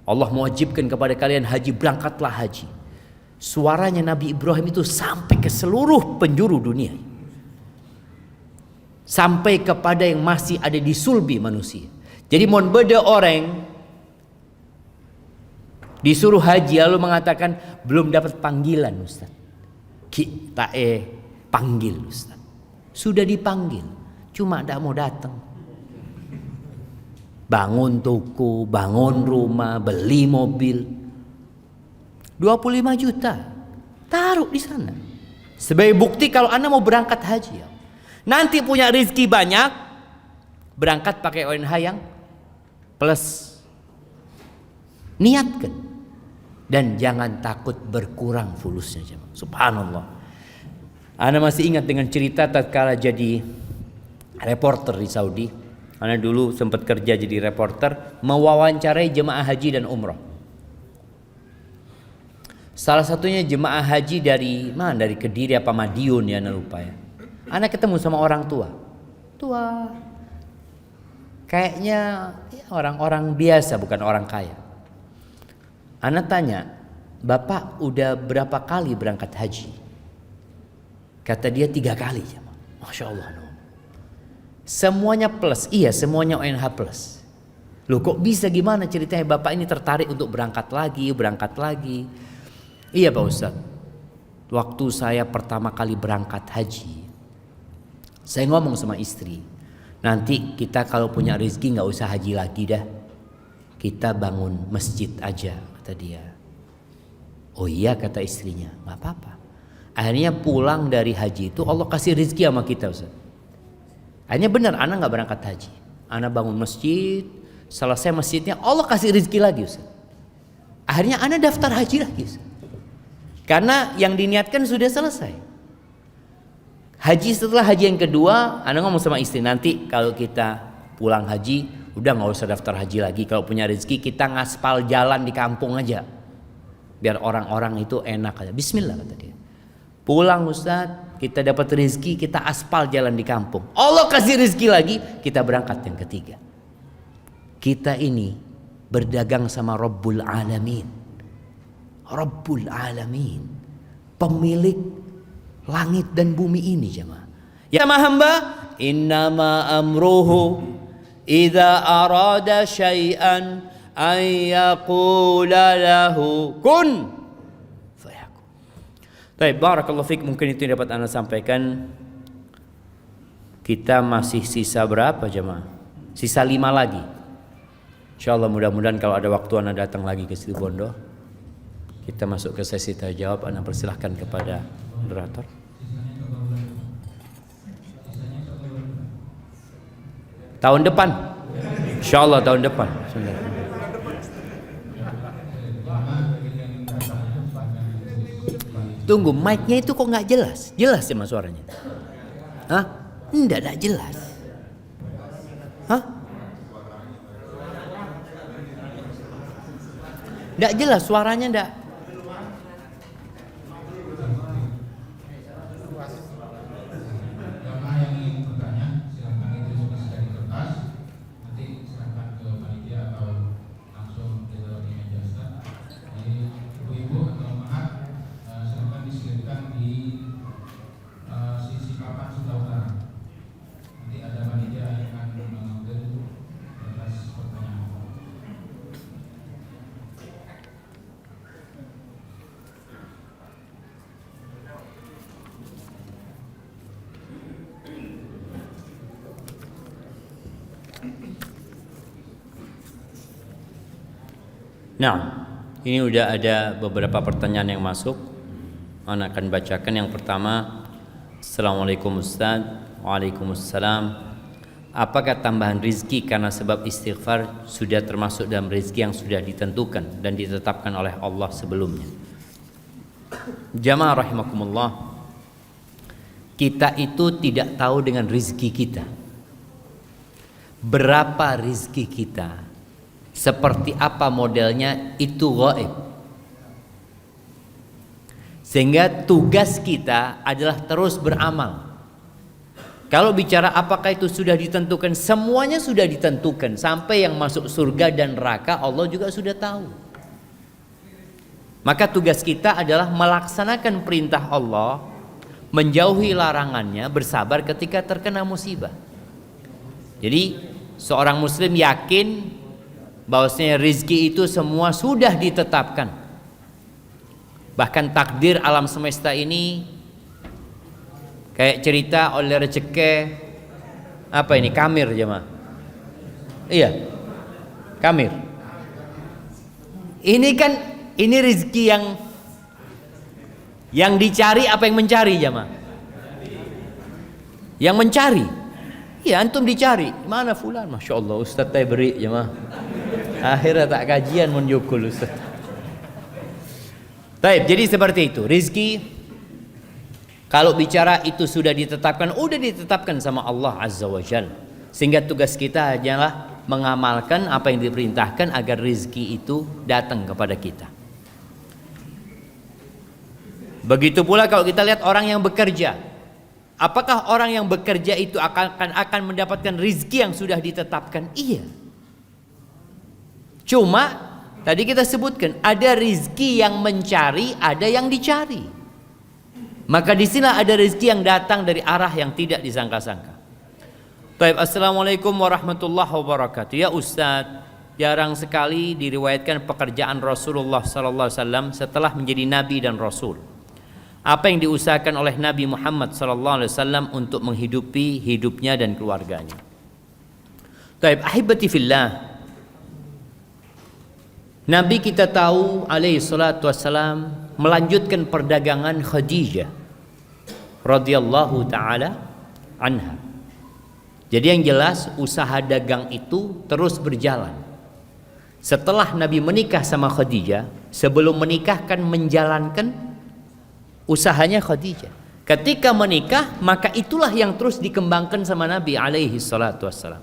Allah mewajibkan kepada kalian haji, berangkatlah haji. Suaranya Nabi Ibrahim itu sampai ke seluruh penjuru dunia. Sampai kepada yang masih ada di sulbi manusia. Jadi mohon beda orang disuruh haji lalu mengatakan belum dapat panggilan Ustaz. Kita panggil Ustaz. Sudah dipanggil, cuma tidak mau datang. Bangun toko, bangun rumah, beli mobil. 25 juta. Taruh di sana. Sebagai bukti kalau Anda mau berangkat haji ya. Nanti punya rezeki banyak, berangkat pakai ONH yang plus. Niatkan. Dan jangan takut berkurang fulusnya. Subhanallah. Anda masih ingat dengan cerita tatkala jadi reporter di Saudi. Anda dulu sempat kerja jadi reporter, mewawancarai jemaah haji dan umrah. Salah satunya jemaah haji dari mana? Dari Kediri apa Madiun ya, Anda lupa ya. Anda ketemu sama orang tua. Tua. Kayaknya ya, orang-orang biasa, bukan orang kaya. Anda tanya, "Bapak udah berapa kali berangkat haji?" Kata dia 3 kali. Masya Allah. Semuanya plus. Iya, semuanya ONH plus. Loh kok bisa, gimana ceritanya Bapak ini tertarik untuk berangkat lagi? Iya Pak Ustadz, waktu saya pertama kali berangkat haji, saya ngomong sama istri, nanti kita kalau punya rezeki gak usah haji lagi dah, kita bangun masjid aja, kata dia. Oh iya, kata istrinya, gak apa-apa. Akhirnya pulang dari haji itu Allah kasih rezeki sama kita Ustadz. Akhirnya benar, Ana gak berangkat haji, Ana bangun masjid, selesai masjidnya Allah kasih rezeki lagi Ustadz. Akhirnya Ana daftar haji lagi Ustadz. Karena yang diniatkan sudah selesai. Haji setelah haji yang kedua, Anda ngomong sama istri, nanti kalau kita pulang haji, udah gak usah daftar haji lagi. Kalau punya rezeki kita ngaspal jalan di kampung aja, biar orang-orang itu enak aja. Bismillah, kata dia. Pulang Ustadz, kita dapat rezeki, kita aspal jalan di kampung. Allah kasih rezeki lagi, kita berangkat yang ketiga. Kita ini berdagang sama Rabbul Alamin. Rabbul Alamin, pemilik langit dan bumi ini jemaah. Ya sama hamba, innama amruhu idza arada syai'an an yaqula lahu kun fayakun. Baik, barakallahu fik, mungkin itu yang dapat Anda sampaikan. Kita masih sisa berapa jemaah? Sisa 5 lagi. Insyaallah mudah-mudahan kalau ada waktu Anda datang lagi ke Situ Bondo. Kita masuk ke sesi tanya jawab. Anda persilahkan kepada moderator. Tahun depan, insyaallah tahun depan. Tunggu, mic-nya itu kok nggak jelas? Jelas ya mas suaranya? Hah? Enggak jelas. Hah? Enggak jelas suaranya, enggak. Nah, ini udah ada beberapa pertanyaan yang masuk. Ana akan bacakan yang pertama. Assalamualaikum Ustaz. Waalaikumsalam. Apakah tambahan rizki karena sebab istighfar sudah termasuk dalam rizki yang sudah ditentukan dan ditetapkan oleh Allah sebelumnya? Jamaah rahimakumullah, kita itu tidak tahu dengan rizki kita. Berapa rizki kita, seperti apa modelnya, itu gaib. Sehingga tugas kita adalah terus beramal. Kalau bicara apakah itu sudah ditentukan, semuanya sudah ditentukan. Sampai yang masuk surga dan neraka Allah juga sudah tahu. Maka tugas kita adalah melaksanakan perintah Allah, menjauhi larangannya, bersabar ketika terkena musibah. Jadi seorang muslim yakin bahwasanya rizki itu semua sudah ditetapkan. Bahkan takdir alam semesta ini kayak cerita oleh rezeki apa ini, kamir jemaah. Iya, kamir. Ini kan ini rizki yang Yang dicari apa yang mencari jamaah? Yang mencari. Ya antum dicari. Mana fulan? Masya Allah Ustaz saya beri jamaah. Akhirnya tak kajian menjukul Ustaz. Baik, jadi seperti itu. Rizki kalau bicara itu sudah ditetapkan sama Allah Azza wa Jalla. Sehingga tugas kita hanyalah mengamalkan apa yang diperintahkan agar rizki itu datang kepada kita. Begitu pula kalau kita lihat orang yang bekerja. Apakah orang yang bekerja itu akan mendapatkan rizki yang sudah ditetapkan? Iya. Cuma tadi kita sebutkan ada rizki yang mencari, ada yang dicari. Maka di sini ada rizki yang datang dari arah yang tidak disangka-sangka. Baik, assalamualaikum warahmatullahi wabarakatuh. Ya Ustadz, jarang sekali diriwayatkan pekerjaan Rasulullah SAW setelah menjadi Nabi dan Rasul. Apa yang diusahakan oleh Nabi Muhammad SAW untuk menghidupi hidupnya dan keluarganya? Baik, ahibati fillah. Nabi kita tahu alaihi salatu wassalam melanjutkan perdagangan Khadijah radhiyallahu taala anha. Jadi yang jelas usaha dagang itu terus berjalan. Setelah Nabi menikah sama Khadijah, sebelum menikah kan menjalankan usahanya Khadijah. Ketika menikah, maka itulah yang terus dikembangkan sama Nabi alaihi salatu wassalam.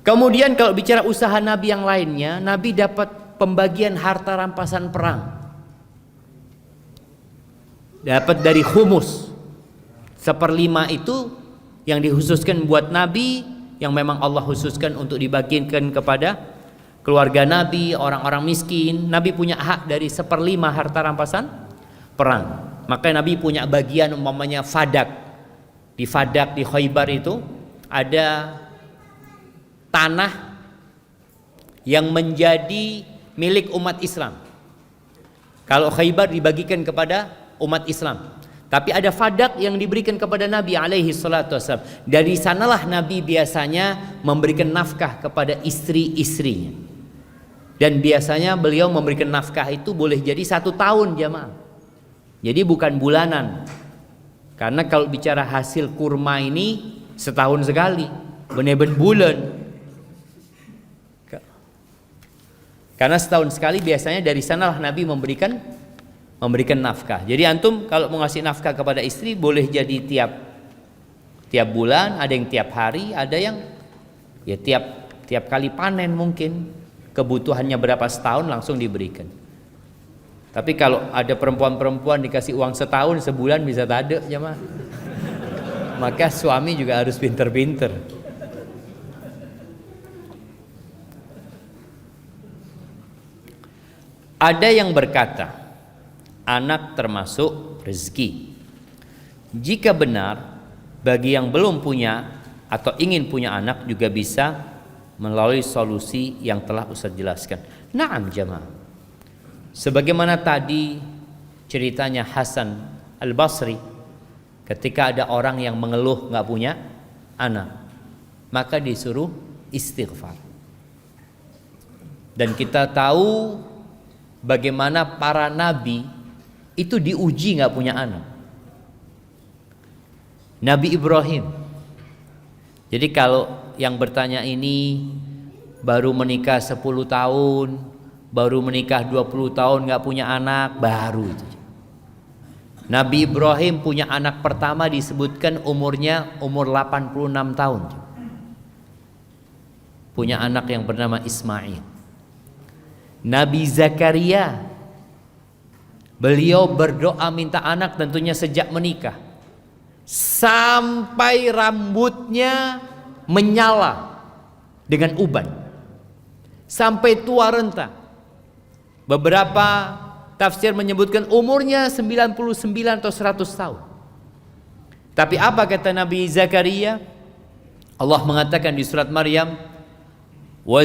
Kemudian kalau bicara usaha Nabi yang lainnya, Nabi dapat pembagian harta rampasan perang. Dapat dari khumus. 1/5 itu yang dikhususkan buat Nabi, yang memang Allah khususkan untuk dibagikan kepada keluarga Nabi, orang-orang miskin. Nabi punya hak dari 1/5 harta rampasan perang. Maka Nabi punya bagian umpamanya Fadak. Di Fadak di Khaybar itu ada tanah yang menjadi milik umat Islam. Kalau Khaybar dibagikan kepada umat Islam, tapi ada Fadak yang diberikan kepada Nabi alaihi salatu wassalam. Dari sanalah Nabi biasanya memberikan nafkah kepada istri-istrinya. Dan biasanya beliau memberikan nafkah itu boleh jadi 1 tahun jamaah. Jadi bukan bulanan. Karena kalau bicara hasil kurma ini setahun sekali, benar-benar bulan. Karena setahun sekali biasanya dari sanalah Nabi memberikan nafkah. Jadi antum kalau mau ngasih nafkah kepada istri boleh jadi tiap bulan, ada yang tiap hari, ada yang ya tiap kali panen mungkin. Kebutuhannya berapa setahun langsung diberikan. Tapi kalau ada perempuan-perempuan dikasih uang setahun, sebulan bisa tak ada jemaah. Maka suami juga harus pinter-pinter. Ada yang berkata, anak termasuk rezeki. Jika benar, bagi yang belum punya atau ingin punya anak juga bisa melalui solusi yang telah Ustaz jelaskan. Naam jamaah. Sebagaimana tadi ceritanya Hasan Al-Basri, ketika ada orang yang mengeluh nggak punya anak, maka disuruh istighfar. Dan kita tahu bagaimana para nabi itu diuji nggak punya anak. Nabi Ibrahim. Jadi kalau yang bertanya ini baru menikah 10 tahun, baru menikah 20 tahun nggak punya anak, baru itu. Nabi Ibrahim punya anak pertama disebutkan umurnya umur 86 tahun. Punya anak yang bernama Ismail. Nabi Zakaria, beliau berdoa minta anak tentunya sejak menikah sampai rambutnya menyala dengan uban, sampai tua renta. Beberapa tafsir menyebutkan umurnya 99 atau 100 tahun. Tapi apa kata Nabi Zakaria? Allah mengatakan di surat Maryam, wa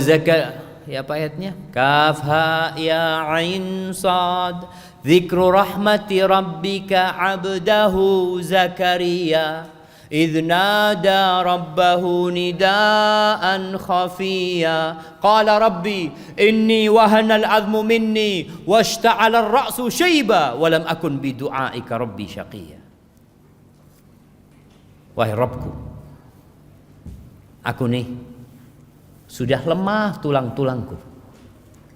ya apa ayatnya? Kaf ha ya ain sad dzikru rahmati rabbika abdahu Zakaria إذ نادى ربه نداء خفيا قال ربي إني وهن العظم مني واشتعل الرأس شيبا ولم أكن بدعائك ربي شقيا. Wahai Rabbku, aku nih sudah lemah tulang-tulangku,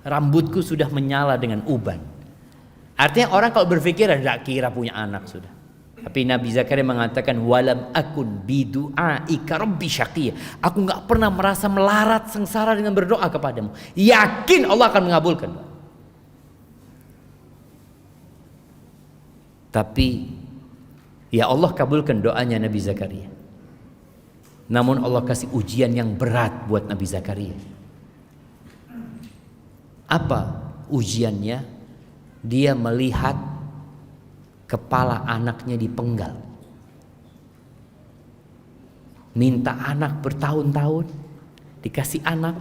rambutku sudah menyala dengan uban. Artinya orang kalau berpikir tidak kira punya anak sudah. Tapi Nabi Zakaria mengatakan walam akun bidu'aika rabbi syaqiyya. Aku enggak pernah merasa melarat sengsara dengan berdoa kepadamu. Yakin Allah akan mengabulkan. Tapi ya Allah kabulkan doanya Nabi Zakaria. Namun Allah kasih ujian yang berat buat Nabi Zakaria. Apa ujiannya? Dia melihat kepala anaknya dipenggal. Minta anak bertahun-tahun, dikasih anak.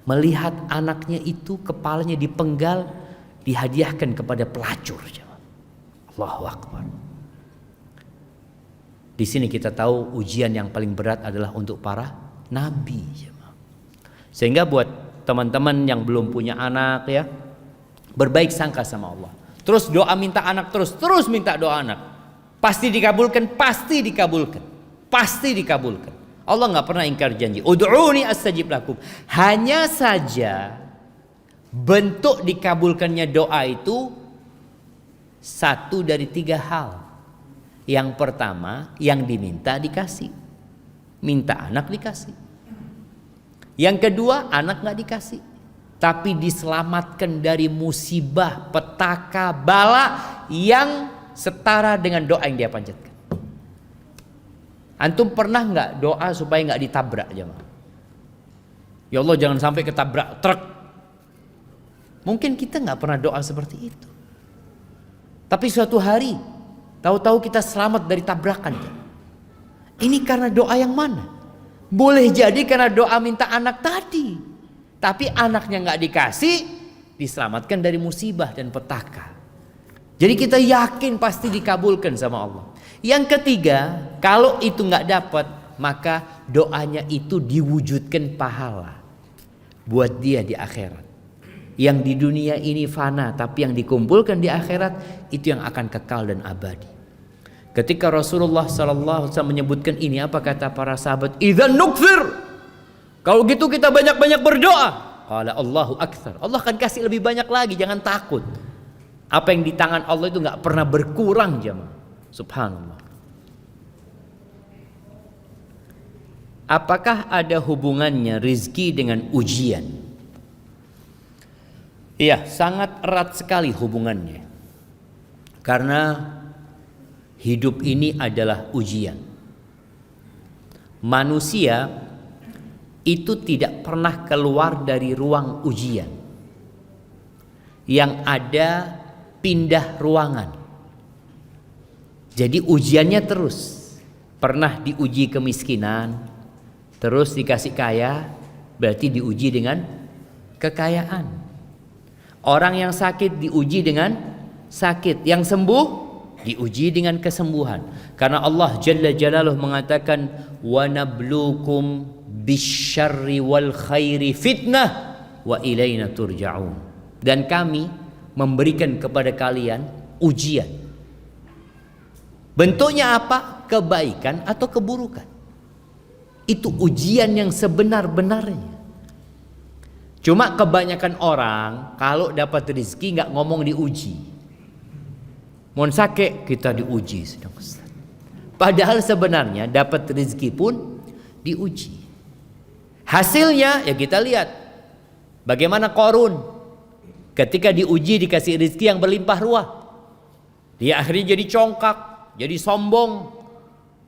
Melihat anaknya itu kepalanya dipenggal, dihadiahkan kepada pelacur. Allahu Akbar. Di sini kita tahu ujian yang paling berat adalah untuk para nabi. Sehingga buat teman-teman yang belum punya anak ya, berbaik sangka sama Allah. Terus doa minta anak terus minta doa anak. Pasti dikabulkan, pasti dikabulkan. Pasti dikabulkan. Allah nggak pernah ingkar janji. Ud'uni astajib lakum. Hanya saja bentuk dikabulkannya doa itu satu dari 3 hal. Yang pertama, yang diminta dikasih. Minta anak dikasih. Yang kedua, anak nggak dikasih. Tapi diselamatkan dari musibah, petaka, bala yang setara dengan doa yang dia panjatkan. Antum pernah nggak doa supaya nggak ditabrak jemaah? Ya Allah jangan sampai ketabrak truk. Mungkin kita nggak pernah doa seperti itu. Tapi suatu hari, tahu-tahu kita selamat dari tabrakan. Ini karena doa yang mana? Boleh jadi karena doa minta anak tadi. Tapi anaknya nggak dikasih, diselamatkan dari musibah dan petaka. Jadi kita yakin pasti dikabulkan sama Allah. Yang ketiga, kalau itu nggak dapat, maka doanya itu diwujudkan pahala buat dia di akhirat. Yang di dunia ini fana, tapi yang dikumpulkan di akhirat itu yang akan kekal dan abadi. Ketika Rasulullah SAW menyebutkan ini, apa kata para sahabat? Idzan nukfir. Kalau gitu kita banyak-banyak berdoa. Qala Allahu aktsar. Allah akan kasih lebih banyak lagi, jangan takut. Apa yang di tangan Allah itu nggak pernah berkurang jemaah. Subhanallah. Apakah ada hubungannya rizki dengan ujian? Iya, sangat erat sekali hubungannya. Karena hidup ini adalah ujian. Manusia itu tidak pernah keluar dari ruang ujian. Yang ada pindah ruangan. Jadi ujiannya terus. Pernah diuji kemiskinan, terus dikasih kaya, berarti diuji dengan kekayaan. Orang yang sakit diuji dengan sakit, yang sembuh diuji dengan kesembuhan. Karena Allah Jalla Jalaluhu mengatakan wa nabluukum bisyarri wal khairi fitnah wa ilaina turja'un. Dan kami memberikan kepada kalian ujian. Bentuknya apa? Kebaikan atau keburukan. Itu ujian yang sebenar-benarnya. Cuma kebanyakan orang kalau dapat rezeki nggak ngomong diuji. Mon sake kita diuji sedang Ustaz. Padahal sebenarnya dapat rezeki pun diuji. Hasilnya ya kita lihat. Bagaimana Qarun ketika diuji dikasih rezeki yang berlimpah ruah. Dia akhirnya jadi congkak, jadi sombong.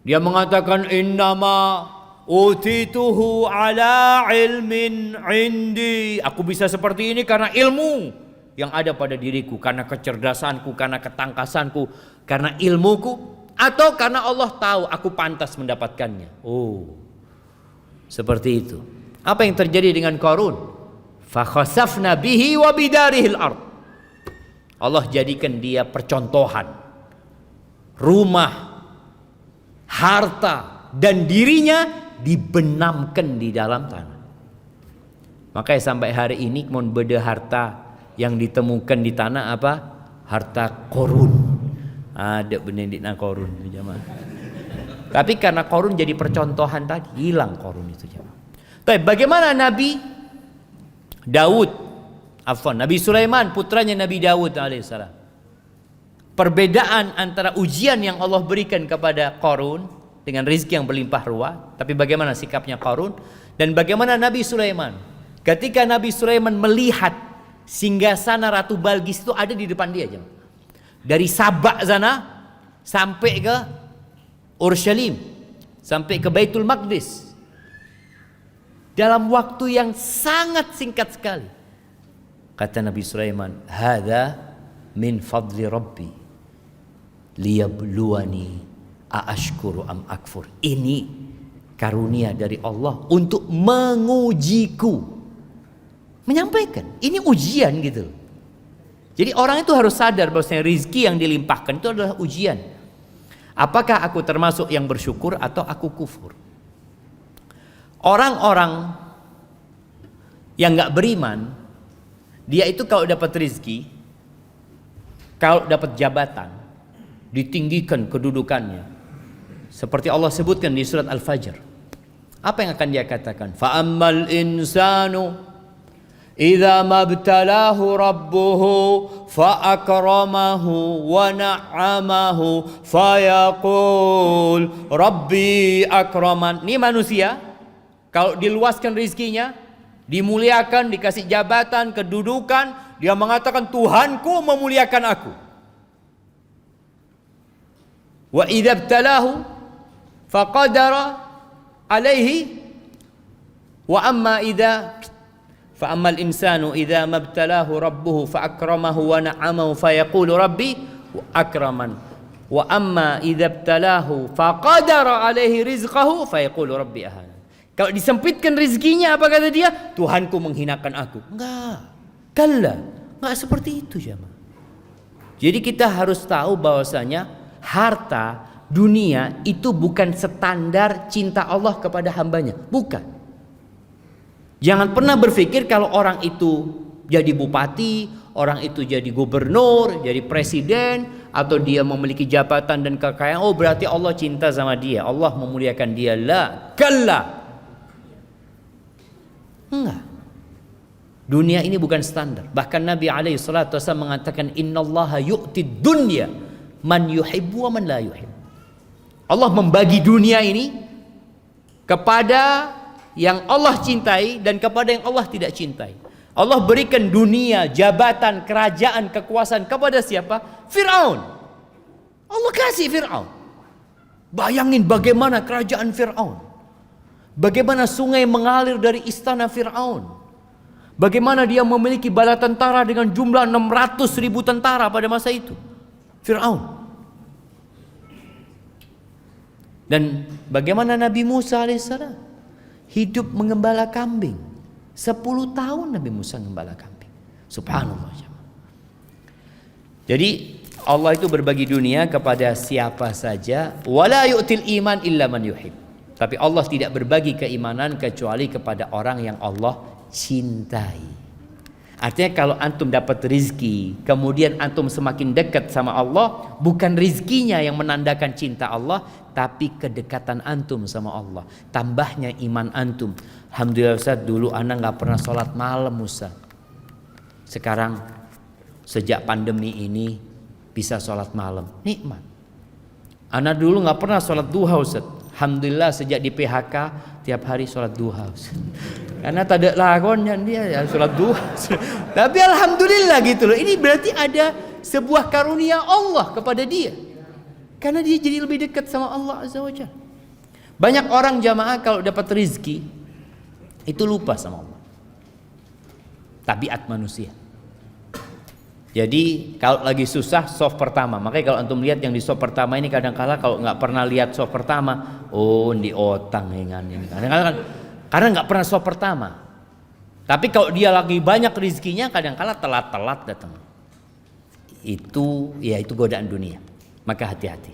Dia mengatakan innama utituhu ala ilmin indi. Aku bisa seperti ini karena ilmu yang ada pada diriku, karena kecerdasanku, karena ketangkasanku, karena ilmuku, atau karena Allah tahu aku pantas mendapatkannya. Oh, seperti itu. Apa yang terjadi dengan Qarun? Fa khasafna bihi wa bidarihil ard. Allah jadikan dia percontohan. Rumah, harta, dan dirinya dibenamkan di dalam tanah. Makanya sampai hari ini mon beda harta yang ditemukan di tanah apa? Harta korun. Ada benedikna korun jemaah. Tapi karena korun jadi percontohan tadi, hilang korun itu jemaah. Tapi bagaimana Nabi Daud, Nabi Sulaiman putranya Nabi Daud alaihissalam. Perbedaan antara ujian yang Allah berikan kepada Qarun dengan rezeki yang berlimpah ruah, tapi bagaimana sikapnya Qarun, dan bagaimana Nabi Sulaiman. Ketika Nabi Sulaiman melihat singgasana Ratu Balqis itu ada di depan dia, jemaah. Dari Sabak sana sampai ke Urshalim, sampai ke Baitul Maqdis, dalam waktu yang sangat singkat sekali. Kata Nabi Sulaiman, "Hadza min fadli Rabbi liyabluwani aashkuru am akfur." Ini karunia dari Allah untuk mengujiku. Menyampaikan, ini ujian gitu. Jadi orang itu harus sadar bahwasanya rizki yang dilimpahkan itu adalah ujian. Apakah aku termasuk yang bersyukur atau aku kufur? Orang-orang yang gak beriman, dia itu kalau dapat rizki, kalau dapat jabatan, ditinggikan kedudukannya. Seperti Allah sebutkan di surat Al-Fajr. Apa yang akan dia katakan? Fa'ammal insanu idza mabtalahu rabbuhu fa'akramahu wa na'amahu fayaqul rabbi akraman. Ini manusia kalau diluaskan rizkinya, dimuliakan, dikasih jabatan, kedudukan, dia mengatakan Tuhanku memuliakan aku. Wa idza ibtalahu faqadara alaihi wa amma idza fa ammal insanu idza mabtalahu rabbuhu fa akramahu wa na'amahu fa yaqulu rabbi akraman wa amma idza ibtalahu fa qadara alaihi rizqahu fa yaqulu rabbi ahana. Kalau disempitkan rezekinya, apa kata dia? Tuhanku menghinakan aku. Enggak. Kalla. Enggak seperti itu jemaah. Jadi kita harus tahu bahwasanya harta dunia itu bukan standar cinta Allah kepada hambanya. Bukan. Jangan pernah berpikir kalau orang itu jadi bupati, orang itu jadi gubernur, jadi presiden, atau dia memiliki jabatan dan kekayaan, oh berarti Allah cinta sama dia, Allah memuliakan dia. La, kalla. Enggak. Dunia ini bukan standar. Bahkan Nabi SAW mengatakan innallaha yu'tid dunya man yuhibbu wa man la yuhib. Allah membagi dunia ini kepada yang Allah cintai dan kepada yang Allah tidak cintai. Allah berikan dunia, jabatan, kerajaan, kekuasaan kepada siapa? Fir'aun. Allah kasih Fir'aun. Bayangin bagaimana kerajaan Fir'aun. Bagaimana sungai mengalir dari istana Fir'aun. Bagaimana dia memiliki bala tentara dengan jumlah 600.000 tentara pada masa itu. Fir'aun. Dan bagaimana Nabi Musa alaihissalam hidup mengembala kambing. 10 tahun Nabi Musa mengembala kambing. Subhanallah. Jadi Allah itu berbagi dunia kepada siapa saja. Wala yu'til iman illa man yuhib. Tapi Allah tidak berbagi keimanan kecuali kepada orang yang Allah cintai. Artinya kalau antum dapat rizki, kemudian antum semakin dekat sama Allah, bukan rizkinya yang menandakan cinta Allah, tapi kedekatan antum sama Allah. Tambahnya iman antum. Alhamdulillah Ustaz, dulu anak gak pernah sholat malam Ustaz. Sekarang sejak pandemi ini bisa sholat malam. Nikmat. Anak dulu gak pernah sholat duha Ustaz. Alhamdulillah sejak di PHK tiap hari sholat duha Ustaz. Karena tak ada lakonnya dia ya, sholat duha. Tapi alhamdulillah gitu loh. Ini berarti ada sebuah karunia Allah kepada dia. Karena dia jadi lebih dekat sama Allah Azza wa Jalla. Banyak orang jamaah kalau dapat rizki itu lupa sama Allah. Tabiat manusia. Jadi kalau lagi susah soft pertama. Makanya kalau antum lihat yang di soft pertama ini kadang-kala kalau nggak pernah lihat soft pertama, oh di otang dengan ini. Kadang-kala kan karena nggak pernah soft pertama. Tapi kalau dia lagi banyak rezekinya kadang-kala telat-telat datang. Itu godaan dunia. Maka hati-hati.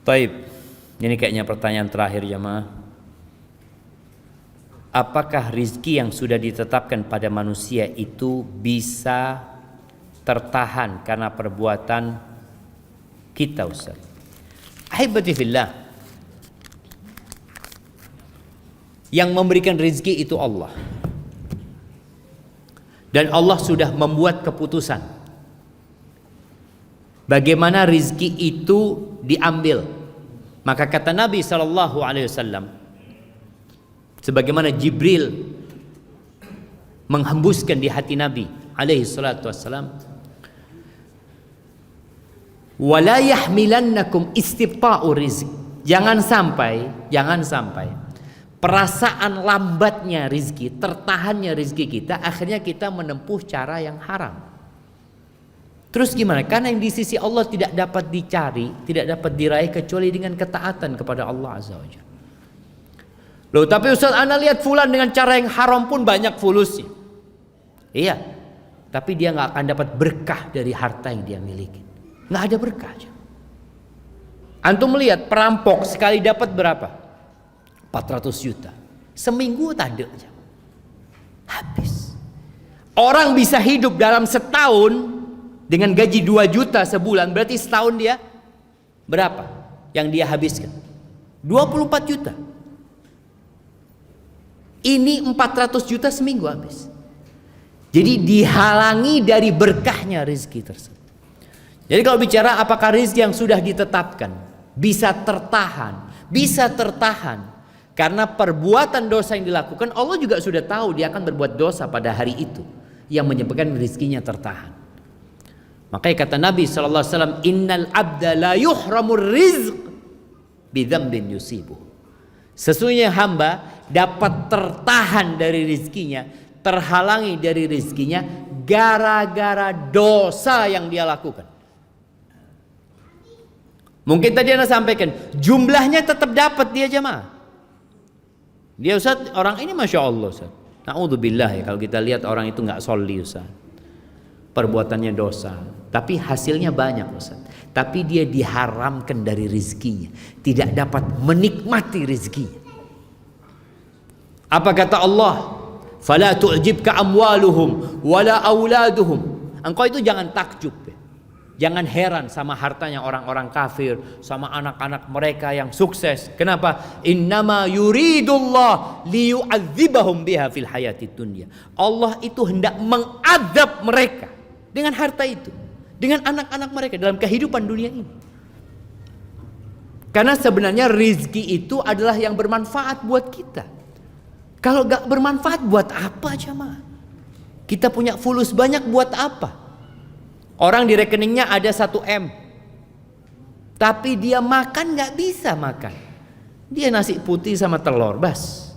Taib. Ini kayaknya pertanyaan terakhir jemaah. Apakah rizki yang sudah ditetapkan pada manusia itu bisa tertahan karena perbuatan kita, Ustaz? Ahibati fillah, yang memberikan rizki itu Allah. Dan Allah sudah membuat keputusan bagaimana rizki itu diambil. Maka kata Nabi SAW, sebagaimana Jibril menghembuskan di hati Nabi SAW, wala yahmilannakum istibta'u rizq. Jangan sampai perasaan lambatnya rizki, tertahannya rizki kita, akhirnya kita menempuh cara yang haram. Terus gimana? Karena yang di sisi Allah tidak dapat dicari, tidak dapat diraih kecuali dengan ketaatan kepada Allah Azza wa Jalla. Loh, tapi Ustaz, ana lihat fulan dengan cara yang haram pun banyak fulusnya. Iya, tapi dia nggak akan dapat berkah dari harta yang dia miliki. Nggak ada berkah aja. Antum melihat perampok sekali dapat berapa? 400 juta. Seminggu tak ada aja. Habis. Orang bisa hidup dalam setahun dengan gaji 2 juta sebulan, berarti setahun dia berapa yang dia habiskan? 24 juta. Ini 400 juta seminggu habis. Jadi dihalangi dari berkahnya rezeki tersebut. Jadi kalau bicara apakah rezeki yang sudah ditetapkan bisa tertahan? Bisa tertahan karena perbuatan dosa yang dilakukan. Allah juga sudah tahu dia akan berbuat dosa pada hari itu yang menyebabkan rezekinya tertahan. Makanya kata Nabi SAW, innal abda la yuhramur rizq bidzambin yusibuh. Sesungguhnya hamba dapat tertahan dari rizkinya, terhalangi dari rizkinya gara-gara dosa yang dia lakukan. Mungkin tadi Anda sampaikan jumlahnya tetap dapat dia jemaah. Dia Ustaz, orang ini Masya Allah Ustaz, na'udzubillah ya, kalau kita lihat orang itu gak sholli Ustaz, perbuatannya dosa, tapi hasilnya banyak Ustaz. Tapi dia diharamkan dari rizkinya, tidak dapat menikmati rizkinya. Apa kata Allah? Fala tu'jibka amwaluhum wala auladuhum. Engkau itu jangan takjub, jangan heran sama hartanya orang-orang kafir, sama anak-anak mereka yang sukses. Kenapa? Innama yuridullah liyu'adzibahum biha fil hayatid dunya. Allah itu hendak mengadab mereka dengan harta itu, dengan anak-anak mereka dalam kehidupan dunia ini. Karena sebenarnya rizki itu adalah yang bermanfaat buat kita. Kalau gak bermanfaat buat apa jemaah? Kita punya fulus banyak buat apa? Orang di rekeningnya ada 1 M, tapi dia makan gak bisa makan. Dia nasi putih sama telur bas.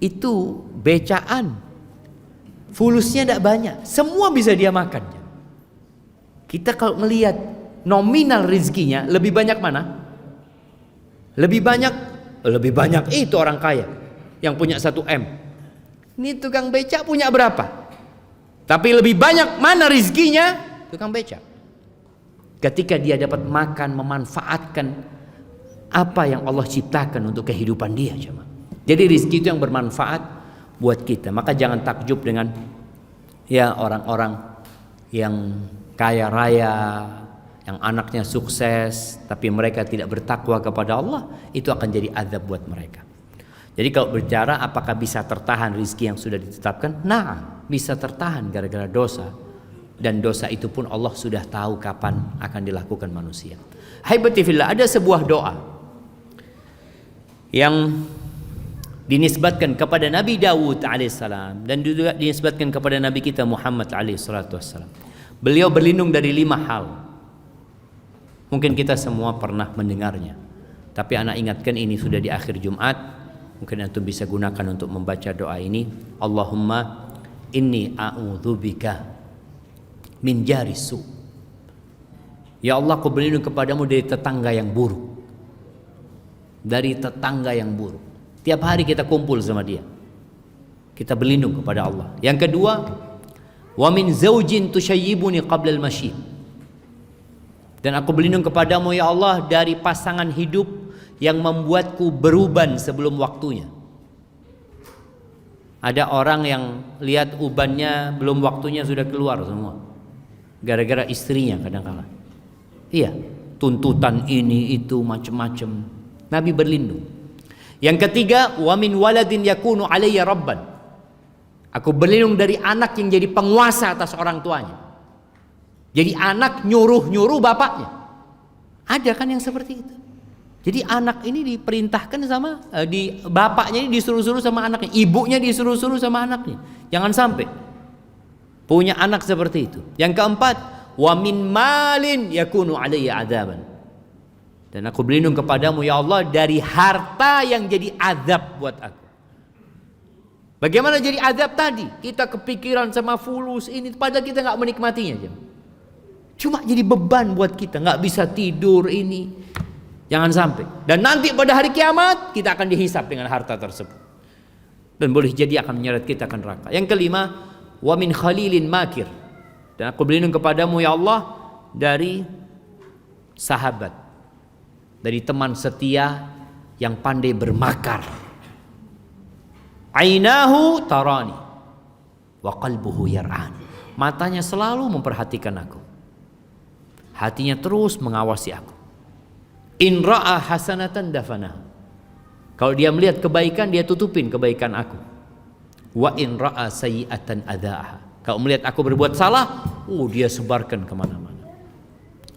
Itu becaan. Fulusnya tidak banyak, semua bisa dia makan. Kita kalau melihat nominal rezekinya lebih banyak mana? Lebih banyak itu orang kaya yang punya 1 M. Ini tukang becak punya berapa? Tapi lebih banyak mana rezekinya? Tukang becak. Ketika dia dapat makan, memanfaatkan apa yang Allah ciptakan untuk kehidupan dia. Jadi rezeki itu yang bermanfaat buat kita. Maka jangan takjub dengan ya orang-orang yang kaya raya, yang anaknya sukses, tapi mereka tidak bertakwa kepada Allah. Itu akan jadi azab buat mereka. Jadi kalau bicara apakah bisa tertahan rizki yang sudah ditetapkan? Nah, bisa tertahan gara-gara dosa. Dan dosa itu pun Allah sudah tahu kapan akan dilakukan manusia. Haibati fillah, ada sebuah doa yang dinisbatkan kepada Nabi Dawud alaihissalam dan juga dinisbatkan kepada Nabi kita Muhammad alaihissalam. Beliau berlindung dari 5 hal. Mungkin kita semua pernah mendengarnya, tapi anak ingatkan ini sudah di akhir Jumat. Mungkin antum bisa gunakan untuk membaca doa ini. Allahumma inni a'udzubika min jarisu. Ya Allah, aku berlindung kepadamu dari tetangga yang buruk. Dari tetangga yang buruk. Tiap hari kita kumpul sama dia, kita berlindung kepada Allah. Yang kedua, wa min zaujin tushayyibuni qabla al-masyib. Dan aku berlindung kepadamu ya Allah dari pasangan hidup yang membuatku beruban sebelum waktunya. Ada orang yang lihat ubannya belum waktunya sudah keluar semua, gara-gara istrinya kadang-kala. Iya, tuntutan ini itu macam-macam. Nabi berlindung. Yang ketiga, wa min waladin yakunu alayya rabban. Aku berlindung dari anak yang jadi penguasa atas orang tuanya. Jadi anak nyuruh-nyuruh bapaknya. Ada kan yang seperti itu. Jadi anak ini diperintahkan sama bapaknya ini disuruh-suruh sama anaknya, ibunya disuruh-suruh sama anaknya. Jangan sampai punya anak seperti itu. Yang keempat, wa min malin yakunu alayya adaban. Dan aku berlindung kepadamu ya Allah dari harta yang jadi azab buat aku. Bagaimana jadi azab tadi? Kita kepikiran sama fulus ini, padahal kita nggak menikmatinya. Cuma jadi beban buat kita, nggak bisa tidur ini. Jangan sampai. Dan nanti pada hari kiamat kita akan dihisap dengan harta tersebut. Dan boleh jadi akan menyeret kita ke neraka. Yang kelima, wa min khalilin makir. Dan aku berlindung kepadamu ya Allah dari sahabat, dari teman setia yang pandai bermakar. Ainahu tarani wa qalbuhu yar'ani. Matanya selalu memperhatikan aku, hatinya terus mengawasi aku. In ra'a hasanatan dafanah. Kalau dia melihat kebaikan, dia tutupin kebaikan aku. Wa in ra'a sayyi'atan adha'aha. Kalau melihat aku berbuat salah, dia sebarkan kemana-mana.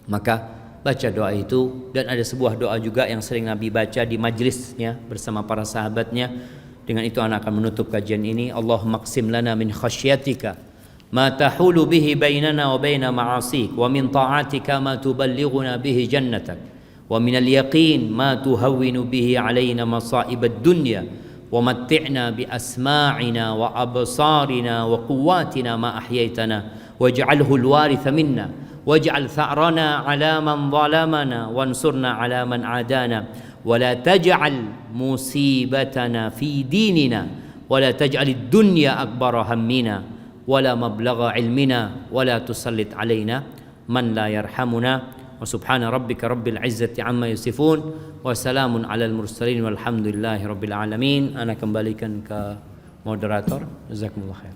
Maka baca doa itu. Dan ada sebuah doa juga yang sering Nabi baca di majlisnya bersama para sahabatnya. Dengan itu anak akan menutup kajian ini. Allahumma qsim lana min khasyatika ma tahulu bihi bainana wa baina ma'asik, wa min ta'atika ma tuballighuna bihi jannatak, wa minal yaqin ma tuhawwinu bihi alaina masa'ibad dunya, wa matti'na bi asma'ina wa absarina wa quwwatina ma ahyaitana waj'alhu alwaritha minna waj'al tha'rana 'ala man zalamana wansurna 'ala man 'adana wa la taj'al musibatana fi dinina wa la taj'alid dunya akbara hammina wa la mablagha 'ilmina wa la tusallit 'alaina man la yarhamuna. Wa subhana rabbika rabbil izzati amma yasifun wa salamun alal mursalin walhamdulillahi rabbil alamin. Ana kembalikan ke moderator. Jazakumullah khair.